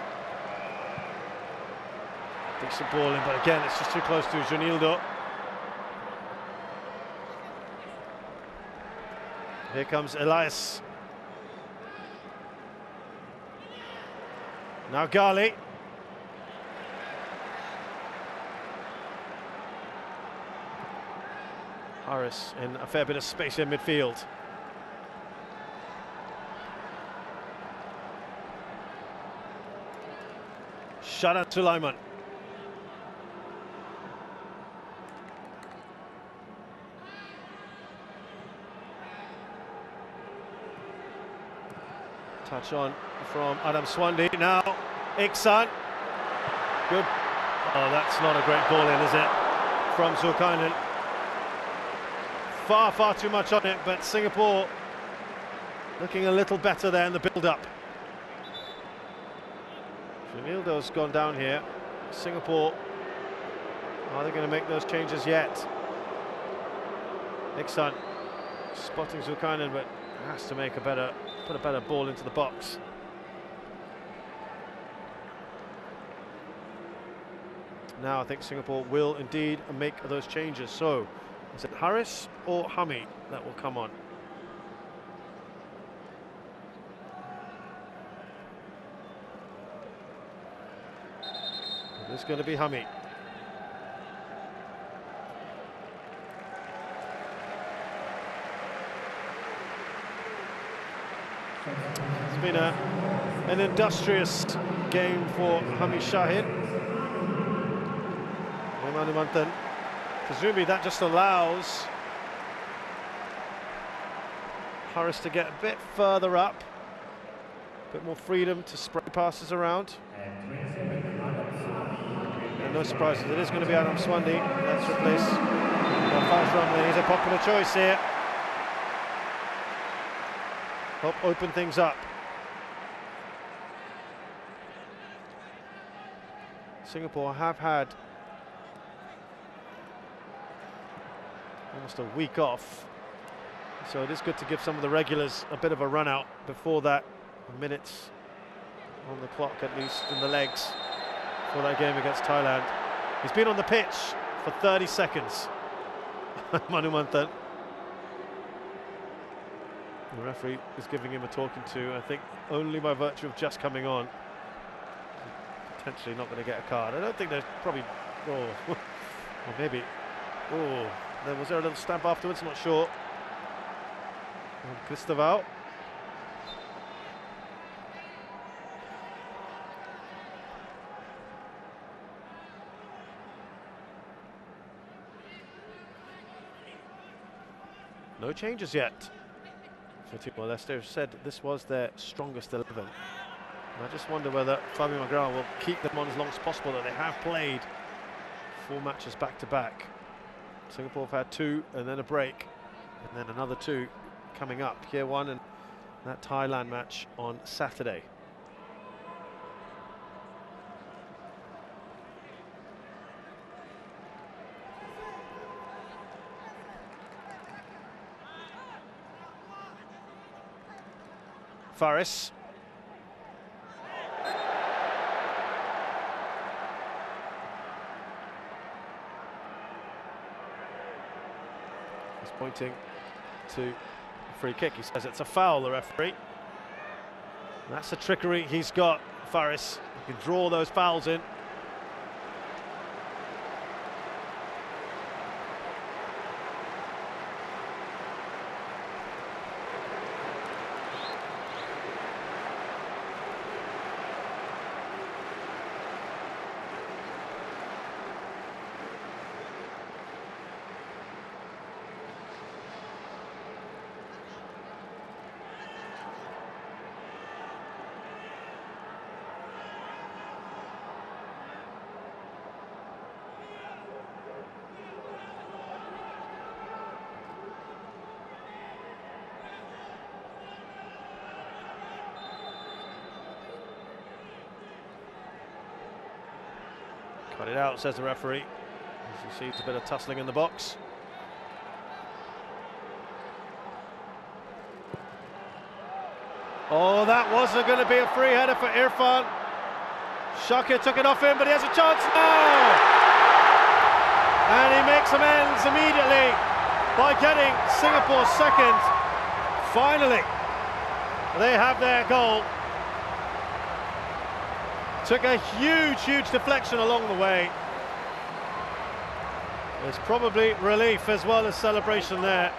Decent ball in, but again it's just too close to Junildo. Here comes Elias. Now Ghali. Harris in a fair bit of space in midfield. Sharan Sulaiman. Touch on from Adam Swandi. Now Iksan. Good. Oh, that's not a great ball in, is it? From Zulkarnain. Far too much on it, but Singapore looking a little better there in the build-up. Junildo's gone down here. Singapore, are they going to make those changes yet? Iksan spotting Zulkarnain, but has to make put a better ball into the box. Now I think Singapore will indeed make those changes. So is it Harris or Hami that will come on? It is going to be Hami. It's been an industrious game for Hami Shaheen. Manumanthan. Presumably that just allows Harris to get a bit further up, a bit more freedom to spray passes around. And no surprises, it is going to be Adam Swandi. Let's replace Faz Ramli. He's a popular choice here. Help open things up. Singapore have had almost a week off, so it is good to give some of the regulars a bit of a run out before that. Minutes on the clock, at least in the legs, for that game against Thailand. He's been on the pitch for 30 seconds. Manumanthan. The referee is giving him a talking to, I think only by virtue of just coming on. Potentially not going to get a card. I don't think there's probably, or maybe, was there a little stamp afterwards? Not sure. Cristoval. No changes yet for Timor-Leste. They've said this was their strongest 11. And I just wonder whether Fabio Magrão will keep them on as long as possible. That they have played 4 matches back to back. Singapore have had 2 and then a break, and then another 2 coming up. Here one and that Thailand match on Saturday. Faris. He's pointing to a free kick. He says it's a foul, the referee. And that's the trickery he's got, Faris. He can draw those fouls in. Cut it out, says the referee. As you see, it's a bit of tussling in the box. Oh, that wasn't going to be a free header for Irfan. Shakir took it off him, but he has a chance now! And he makes amends immediately by getting Singapore's second. Finally, they have their goal. Took a huge deflection along the way. There's probably relief as well as celebration there.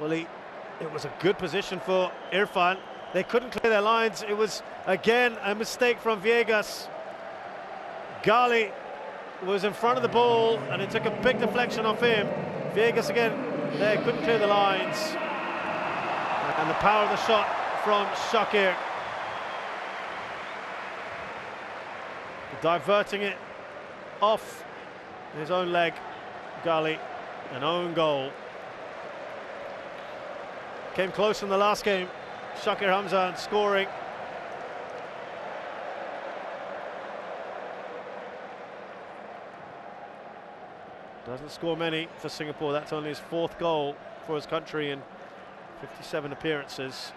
Well, it was a good position for Irfan. They couldn't clear their lines. It was, again, a mistake from Viegas. Gali was in front of the ball, and it took a big deflection off him. Viegas, again, there, couldn't clear the lines. And the power of the shot from Shakir. Diverting it off his own leg, Gali, an own goal. Came close in the last game, Shakir Hamzah scoring. Doesn't score many for Singapore. That's only his 4th goal for his country in 57 appearances.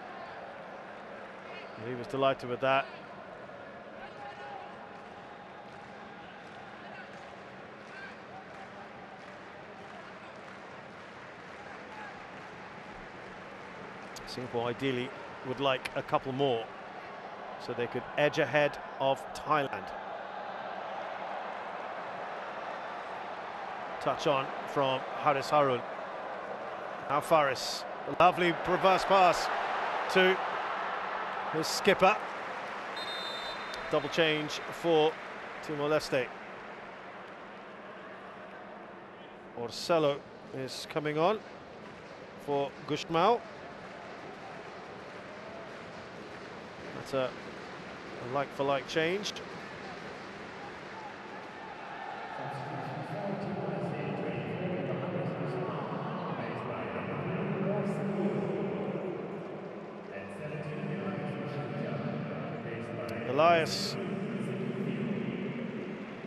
He was delighted with that. Singapore ideally would like a couple more so they could edge ahead of Thailand. Touch on from Haris Harun. Now Faris, a lovely reverse pass to his skipper. Double change for Timor-Leste. Orsello is coming on for Gushmao. That's a like-for-like change. Elias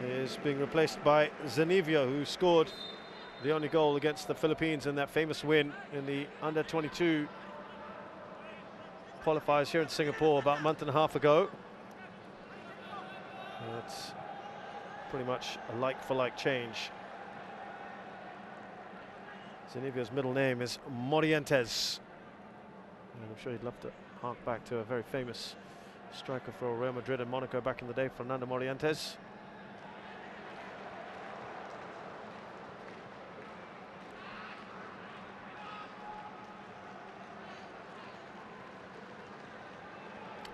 is being replaced by Zanivio, who scored the only goal against the Philippines in that famous win in the under-22 qualifiers here in Singapore about a month and a half ago. That's pretty much a like-for-like change. Zanivio's middle name is Morientes, and I'm sure he'd love to hark back to a very famous striker for Real Madrid and Monaco back in the day, Fernando Morientes.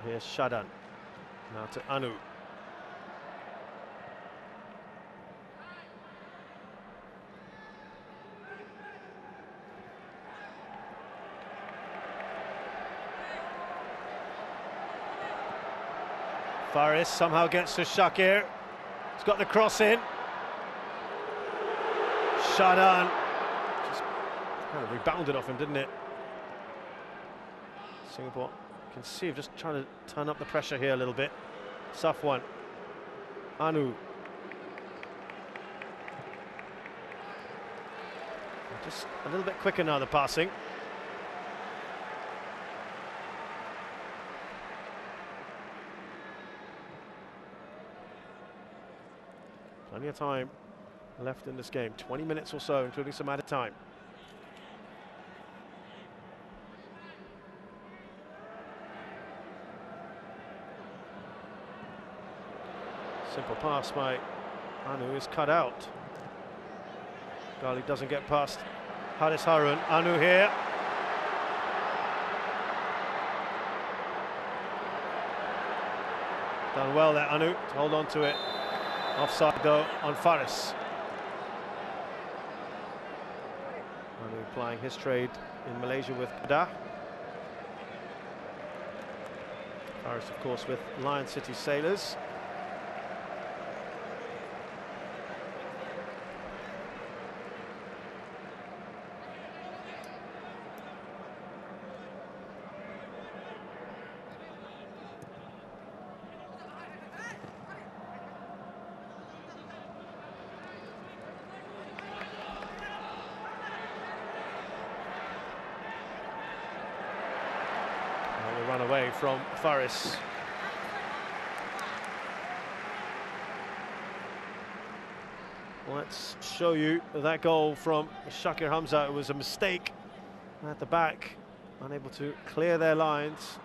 Here's Shadan, now to Anu. Faris somehow gets to Shakir. He's got the cross in. Shadan just kind of rebounded off him, didn't it? Singapore can see just trying to turn up the pressure here a little bit. Safwan. Anu. Just a little bit quicker now, the passing. Plenty of time left in this game, 20 minutes or so, including some added time. Simple pass by Anu is cut out. Gali doesn't get past Haris Harun. Anu here. Done well there, Anu, to hold on to it. Offside though on Faris. Anu plying his trade in Malaysia with Kedah. Faris, of course, with Lion City Sailors. away from Faris. Let's show you that goal from Shakir Hamza. It was a mistake at the back, unable to clear their lines.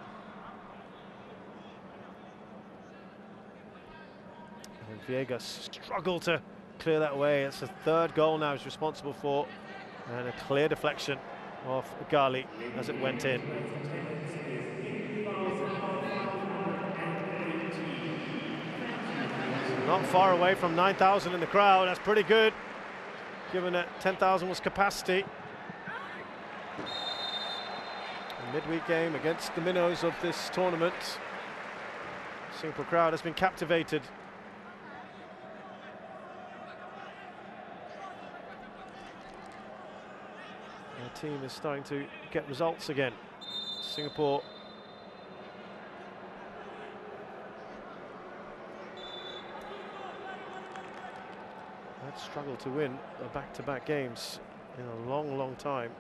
And Viegas struggled to clear that away. It's the third goal now he's responsible for, and a clear deflection of Gali as it went in. Not far away from 9,000 in the crowd. That's pretty good, given that 10,000 was capacity. A midweek game against the minnows of this tournament. Singapore crowd has been captivated. The team is starting to get results again. Singapore had struggled to win back-to-back games in a long, long time.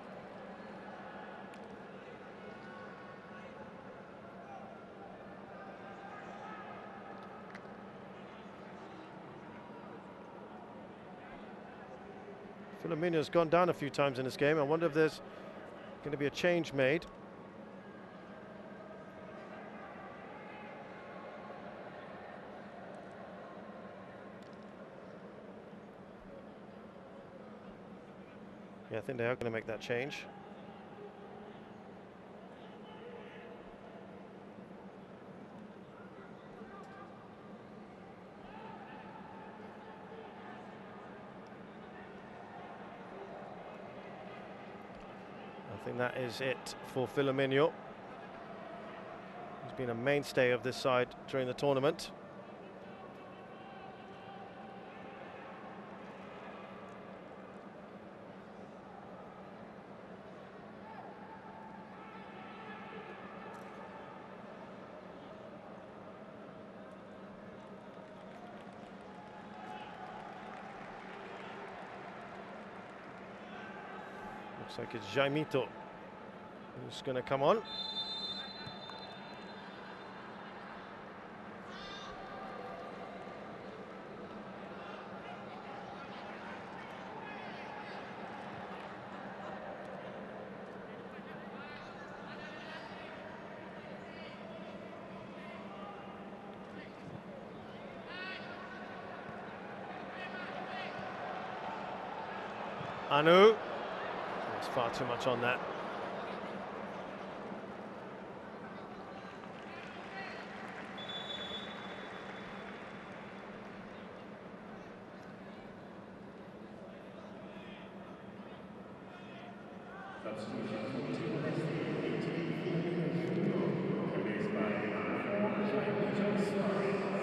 Filomeno's gone down a few times in this game. I wonder if there's going to be a change made. Yeah, I think they are going to make that change. I think that is it for Filomeno. He's been a mainstay of this side during the tournament. Looks like it's Jaimito who's going to come on. Anu. There's far too much on that.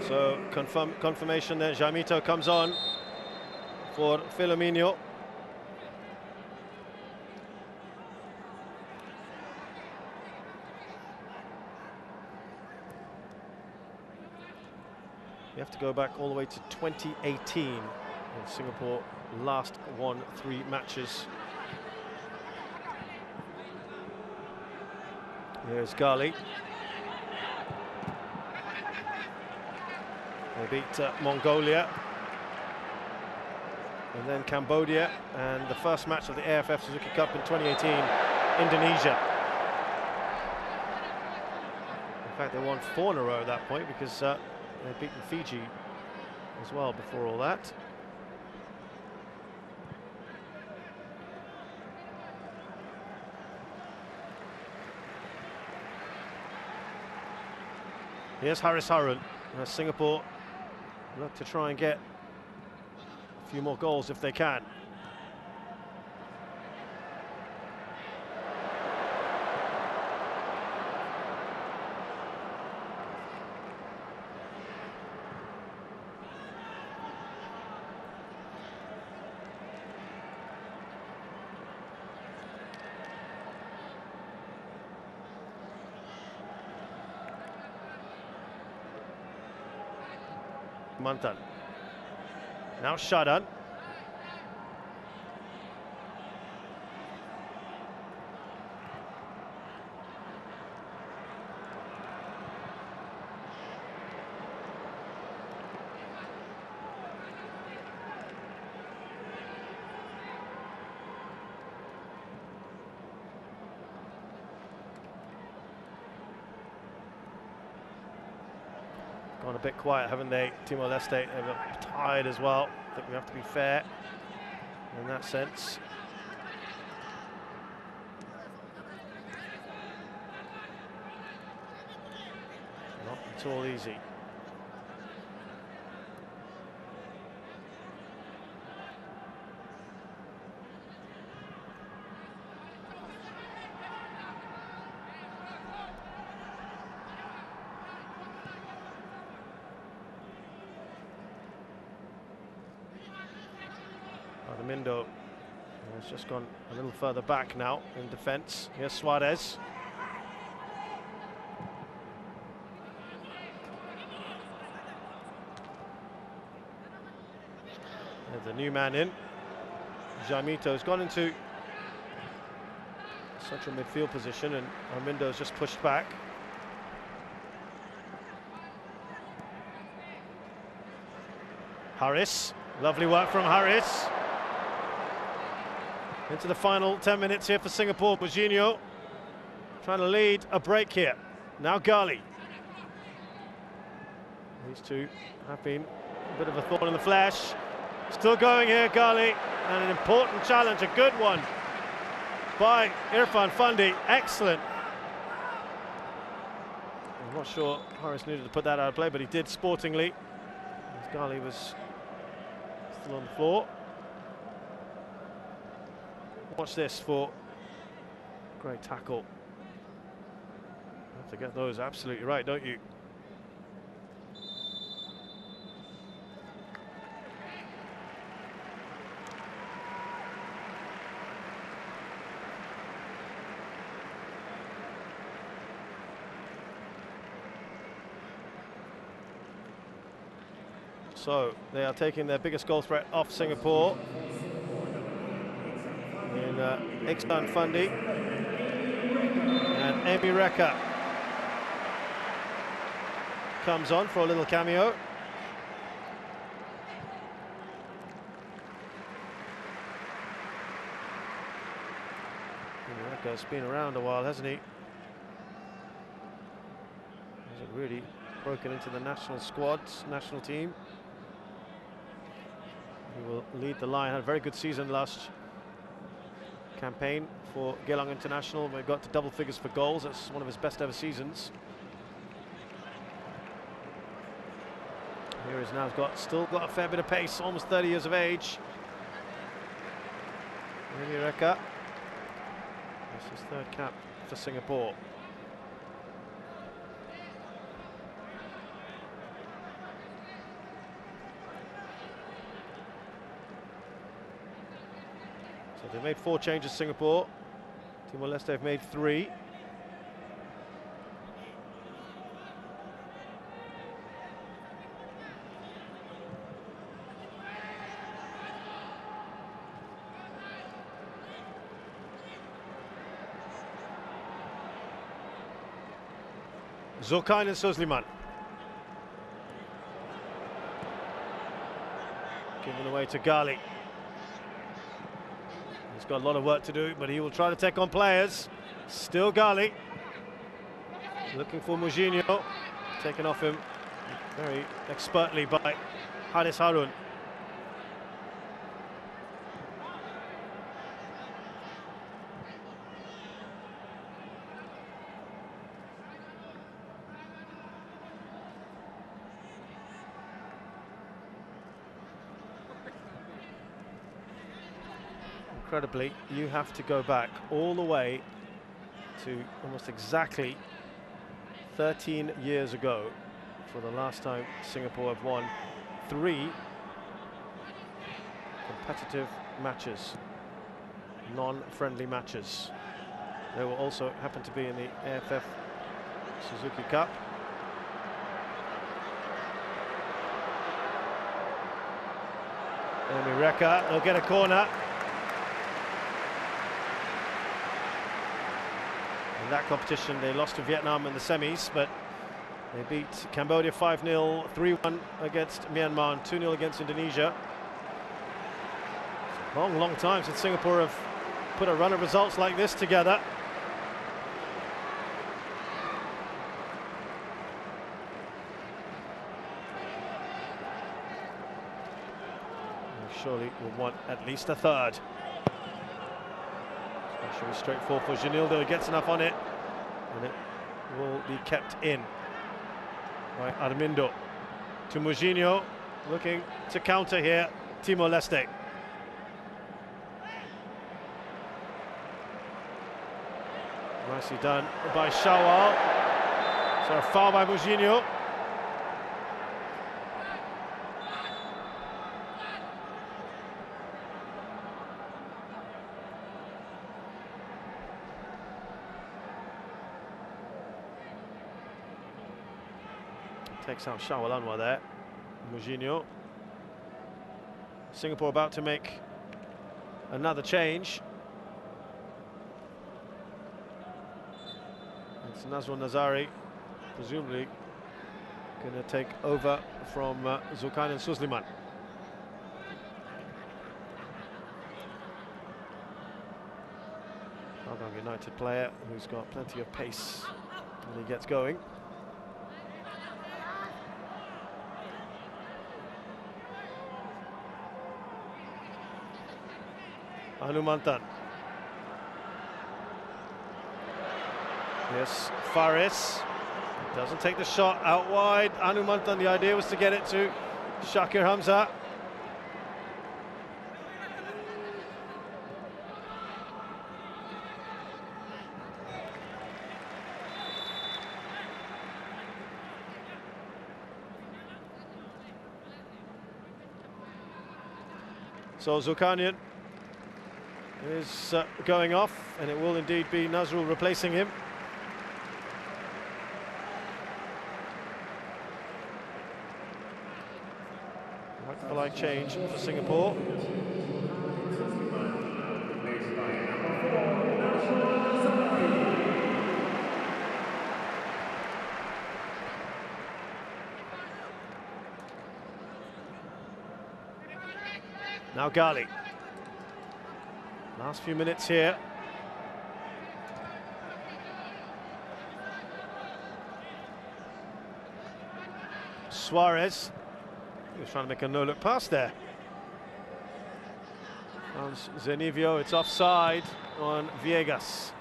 So confirmation that Jaimito comes on for Filomeno. You have to go back all the way to 2018 when Singapore last won 3 matches. Here's Gali. They beat Mongolia, and then Cambodia, and the first match of the AFF Suzuki Cup in 2018, Indonesia. In fact, they won 4 in a row at that point, because they'd beaten Fiji as well before all that. Here's Haris Harun. Singapore look to try and get a few more goals if they can. Mantan. Now Shadan. gone a bit quiet, haven't they? Timor-Leste, they're tired as well. I think we have to be fair in that sense. Not at all easy. Mindo has just gone a little further back now in defence. Here's Suarez. There's the new man in. Jaimito's gone into central midfield position and Mindo's just pushed back. Harris, lovely work from Harris. Into the final 10 minutes here for Singapore. Moutinho trying to lead a break here. Now Ghali. These two have been a bit of a thorn in the flesh. Still going here, Ghali, and an important challenge, a good one by Irfan Fundi. Excellent. I'm not sure Harris needed to put that out of play, but he did sportingly, as Ghali was still on the floor. Watch this for great tackle. You have to get those absolutely right, don't you? So they are taking their biggest goal threat off Singapore. Iksan Fundi and Emi Reka comes on for a little cameo. Emi Reka's been around a while, hasn't he? Hasn't really broken into the national squads, national team. He will lead the line. Had a very good season last campaign for Geelong International. We got to double figures for goals. That's one of his best ever seasons. Here he is now. He's still got a fair bit of pace. Almost 30 years of age. Emi Reka. This is his third cap for Singapore. They've made 4 changes, Singapore. Timor-Leste have made 3. Zulkarnain Suzliman. Given away to Ghali. He's got a lot of work to do, but he will try to take on players. Still Ghali. Looking for Moutinho. Taken off him very expertly by Haris Harun. Incredibly, you have to go back all the way to almost exactly 13 years ago for the last time Singapore have won 3 competitive matches, non-friendly matches. They will also happen to be in the AFF Suzuki Cup. Emi Reka, they'll get a corner. In that competition, they lost to Vietnam in the semis, but they beat Cambodia 5-0, 3-1 against Myanmar, and 2-0 against Indonesia. It's a long, long time since Singapore have put a run of results like this together. He surely will want at least a third. Especially straightforward for Janildo. He gets enough on it, and it will be kept in by Armindo. To Mourinho, looking to counter here, Timor-Leste. Nicely done by Shawal. So a foul by Mourinho. Takes out Shawal Anwar there. Mourinho. Singapore about to make another change. It's Nazrul Nazari, presumably going to take over from Zulkarnain Suliman. Hong United player who's got plenty of pace when he gets going. Hanumantan. Yes, Faris doesn't take the shot out wide. Hanumantan, the idea was to get it to Shakir Hamza. So Zulkarnain is going off, and it will indeed be Nazrul replacing him. Like change for Singapore. Now Ghali. Last few minutes here. Suarez. He was trying to make a no-look pass there. Zenivio, it's offside on Viegas.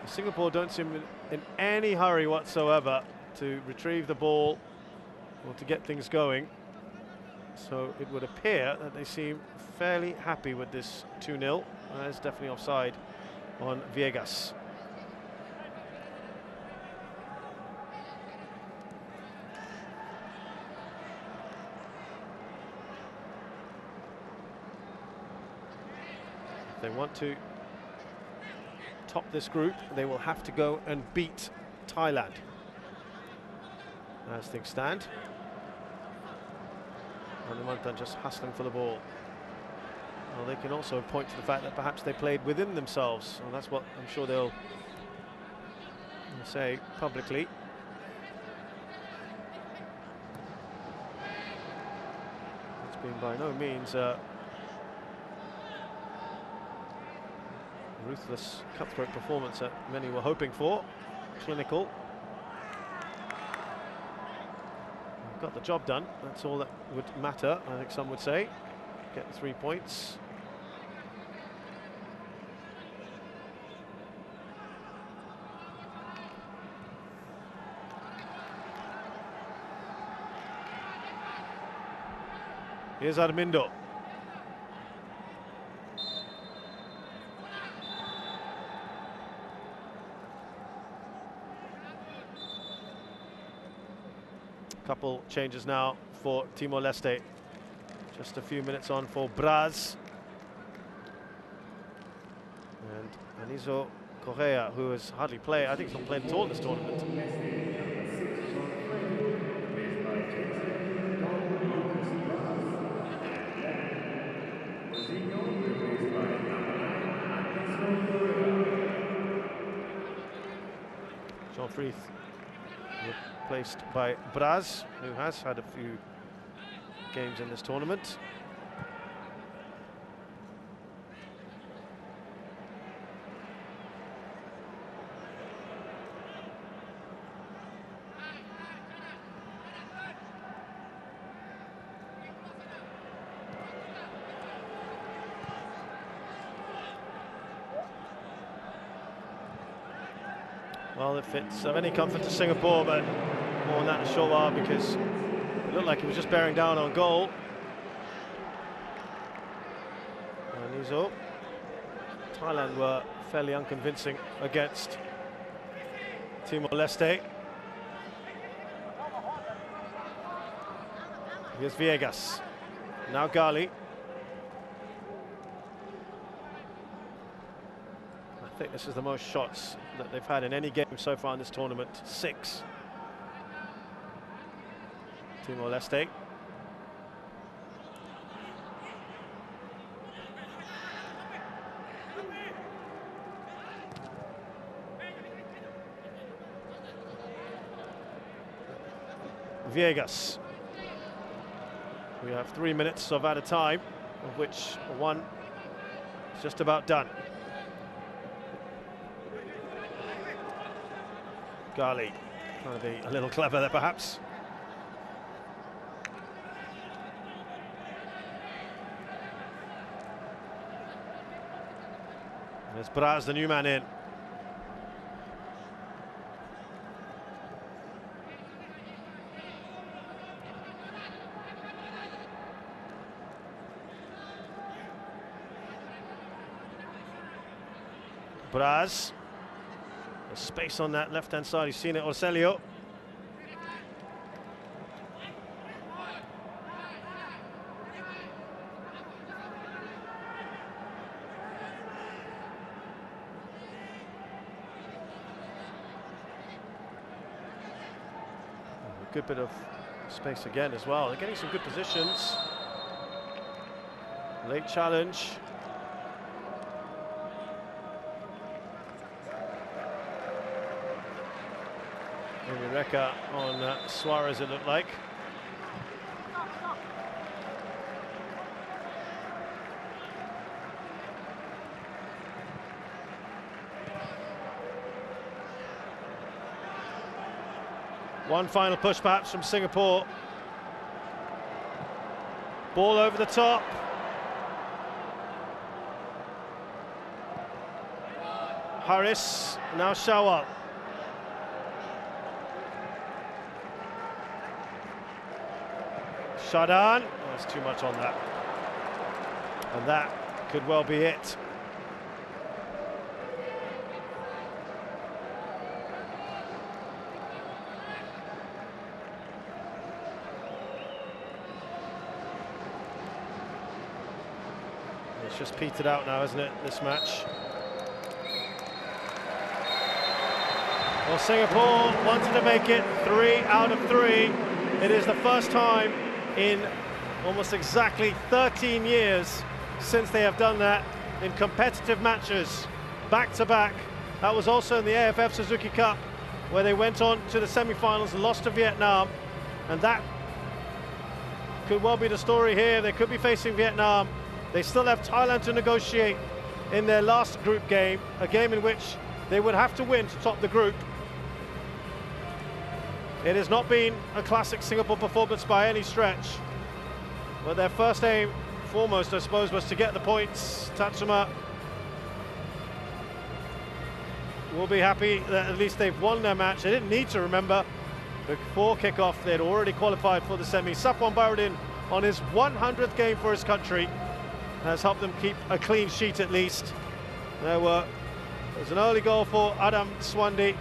Singapore don't seem in any hurry whatsoever to retrieve the ball or to get things going. So it would appear that they seem fairly happy with this 2-0. There's definitely offside on Viegas. If they want to top this group, they will have to go and beat Thailand as things stand. Hanumantan just hustling for the ball. Well, they can also point to the fact that perhaps they played within themselves, and that's what I'm sure they'll say publicly. It's been by no means ruthless, cutthroat performance that many were hoping for. Clinical. Got the job done. That's all that would matter, I think some would say. Get the 3 points. Here's Armindo. Couple changes now for Timor-Leste. Just a few minutes on for Braz. And Anizo Correa, who has hardly played, I think he's not played at all in this tournament. Jean Frieth replaced by Braz, who has had a few games in this tournament. Well, if it's of any comfort to Singapore, but more than that in a short while, because it looked like he was just bearing down on goal. And he's up. Thailand were fairly unconvincing against Timor-Leste. Here's Viegas. Now Gali. I think this is the most shots that they've had in any game so far in this tournament. 6. Timor-Leste. Viegas. We have 3 minutes of added time, of which one is just about done. Gali trying to be a little clever there, perhaps. There's Braz, the new man, in. Braz. There's space on that left-hand side. He's seen it, Orselio. A good bit of space again as well. They're getting some good positions. Late challenge. Reka on Suarez, it looked like. One final push perhaps from Singapore. Ball over the top. Harris, now Shawal. Shadan, oh, there's too much on that. And that could well be it. It's just petered out now, isn't it, this match? Well, Singapore wanted to make it 3 out of 3. It is the first time in almost exactly 13 years since they have done that in competitive matches, back-to-back. That was also in the AFF Suzuki Cup, where they went on to the semi-finals and lost to Vietnam. And that could well be the story here. They could be facing Vietnam. They still have Thailand to negotiate in their last group game, a game in which they would have to win to top the group. It has not been a classic Singapore performance by any stretch, but their first aim, foremost, I suppose, was to get the points. Tatsuma will be happy that at least they've won their match. They didn't need to, remember. Before kickoff, they'd already qualified for the semi. Sapwan Baradin, on his 100th game for his country, has helped them keep a clean sheet at least. There's an early goal for Adam Swandi,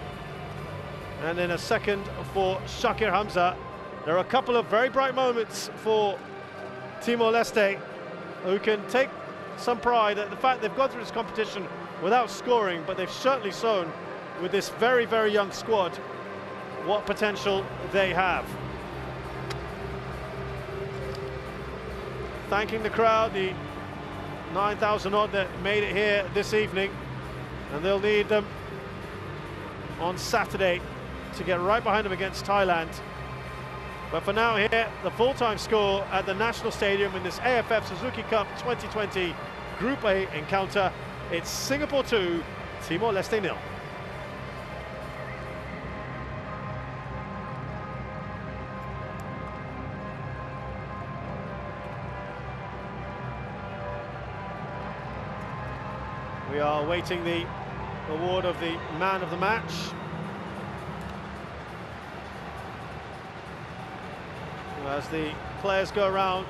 and then a second for Shakir Hamza. There are a couple of very bright moments for Timor-Leste, who can take some pride at the fact they've gone through this competition without scoring, but they've certainly shown with this very, very young squad what potential they have. Thanking the crowd, the 9,000 odd that made it here this evening, and they'll need them on Saturday to get right behind them against Thailand. But for now here, the full-time score at the National Stadium in this AFF Suzuki Cup 2020 Group A encounter, it's Singapore 2, Timor-Leste 0. We are awaiting the award of the man of the match. as the players go around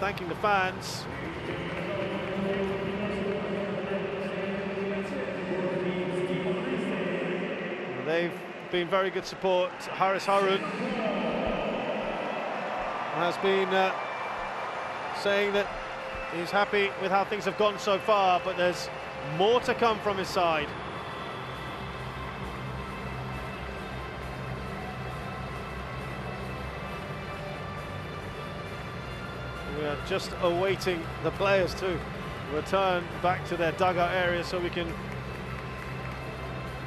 thanking the fans. They've been very good support. Haris Harun has been saying that he's happy with how things have gone so far, but there's more to come from his side. We are just awaiting the players to return back to their dugout area so we can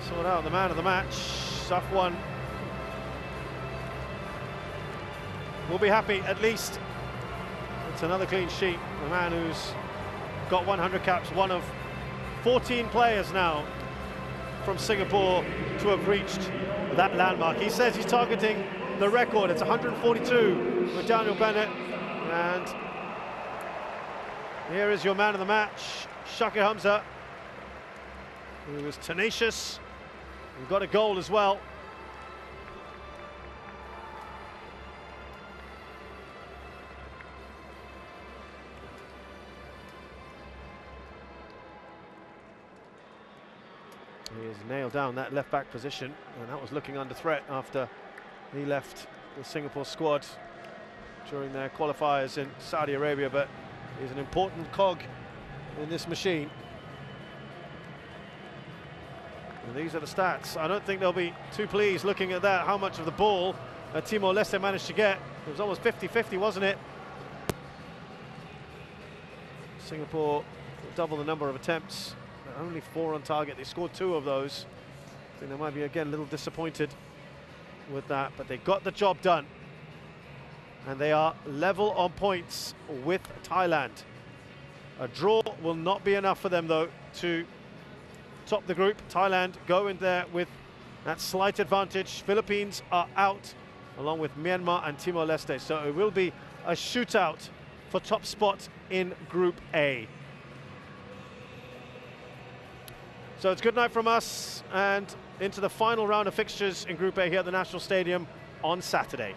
sort out the man of the match. Safwan will be happy, at least. It's another clean sheet. The man who's got 100 caps, one of 14 players now from Singapore to have reached that landmark. He says he's targeting the record. It's 142 with Daniel Bennett. And here is your man of the match, Shakir Hamza, who was tenacious and got a goal as well. He has nailed down that left back position, and that was looking under threat after he left the Singapore squad during their qualifiers in Saudi Arabia, but he's an important cog in this machine. And these are the stats. I don't think they'll be too pleased looking at that, how much of the ball Timor-Leste managed to get. It was almost 50-50, wasn't it? Singapore double the number of attempts, but only 4 on target. They scored 2 of those. I think they might be again a little disappointed with that, but they got the job done. And they are level on points with Thailand. A draw will not be enough for them, though, to top the group. Thailand go in there with that slight advantage. Philippines are out, along with Myanmar and Timor-Leste. So it will be a shootout for top spot in Group A. So it's good night from us, and into the final round of fixtures in Group A here at the National Stadium on Saturday.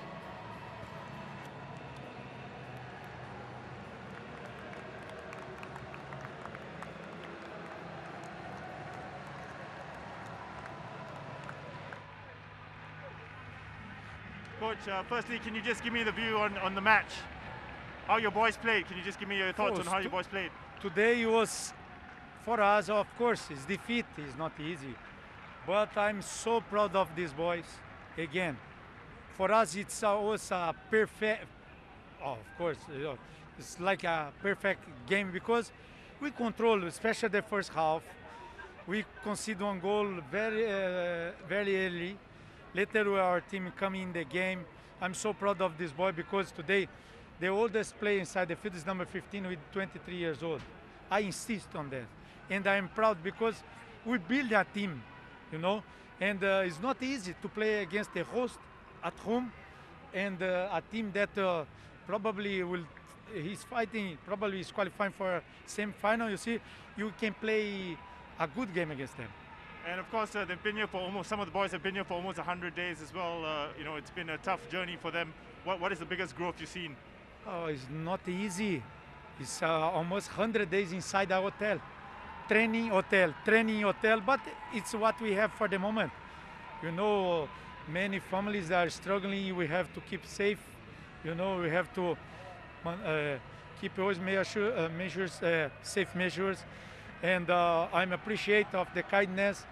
Coach, firstly, can you just give me the view on the match? How your boys played? Can you just give me your thoughts on how your boys played? Today was, for us, of course, it's defeat is not easy. But I'm so proud of these boys. Again, for us, it's always a perfect, of course, it's like a perfect game because we control, especially the first half. We concede 1 goal very early. Later, our team come in the game. I'm so proud of this boy because today, the oldest player inside the field is number 15 with 23 years old. I insist on that. And I'm proud because we build a team, you know, and it's not easy to play against the host at home and a team that probably he's fighting, probably is qualifying for semi-final. You see, you can play a good game against them. And of course, they've been here for almost, some of the boys have been here for almost 100 days as well. You know, it's been a tough journey for them. What is the biggest growth you've seen? Oh, it's not easy. It's almost 100 days inside a hotel. Training hotel, but it's what we have for the moment. You know, many families are struggling. We have to keep safe. You know, we have to keep always measures, safe measures. And I'm appreciative of the kindness,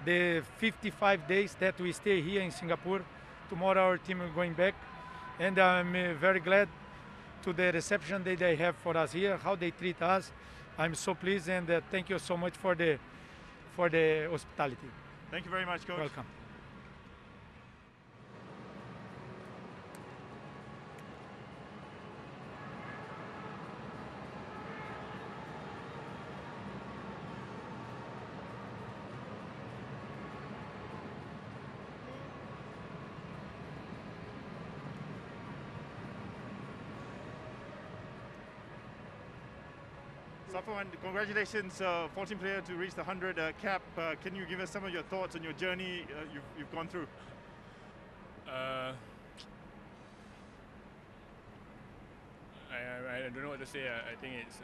the 55 days that we stay here in Singapore. Tomorrow our team is going back. And I'm very glad to the reception that they have for us here, how they treat us. I'm so pleased, and thank you so much for the hospitality. Thank you very much, Coach. Welcome. Safwan, congratulations, 14 player to reach the 100 cap. Can you give us some of your thoughts on your journey you've gone through? I don't know what to say. I think it's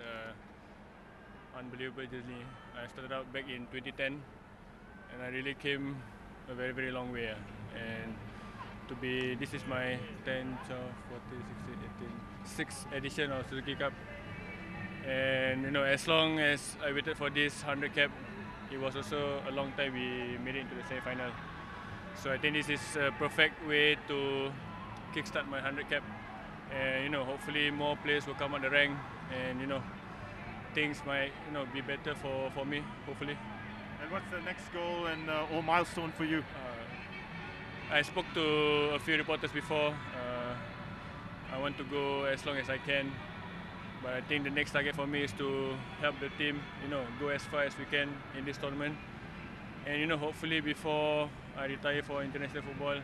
unbelievable journey. I started out back in 2010, and I really came a very, very long way. And this is my 10, 12, 14, 16, 18, 6th edition of Suzuki Cup. And you know, as long as I waited for this 100 cap, it was also a long time we made it into the semi-final. So I think this is a perfect way to kickstart my 100 cap. And you know, hopefully more players will come on the rank, and you know, things might be better for me, hopefully. And what's the next goal and or milestone for you? I spoke to a few reporters before. I want to go as long as I can, but I think the next target for me is to help the team, go as far as we can in this tournament. And hopefully before I retire for international football,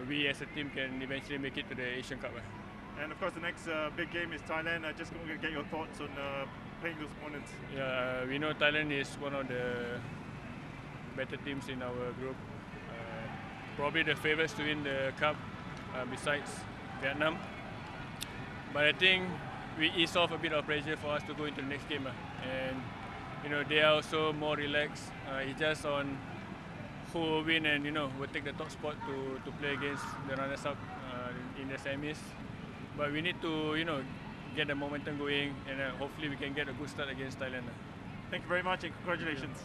we as a team can eventually make it to the Asian Cup. And of course, the next big game is Thailand. I just want to get your thoughts on playing those opponents. Yeah, we know Thailand is one of the better teams in our group. Probably the favourites to win the cup, besides Vietnam. But I think we ease off a bit of pressure for us to go into the next game. And they are also more relaxed. It's just on who will win and will take the top spot to play against the runners-up in the semis. But we need to get the momentum going, and hopefully we can get a good start against Thailand. Thank you very much and congratulations.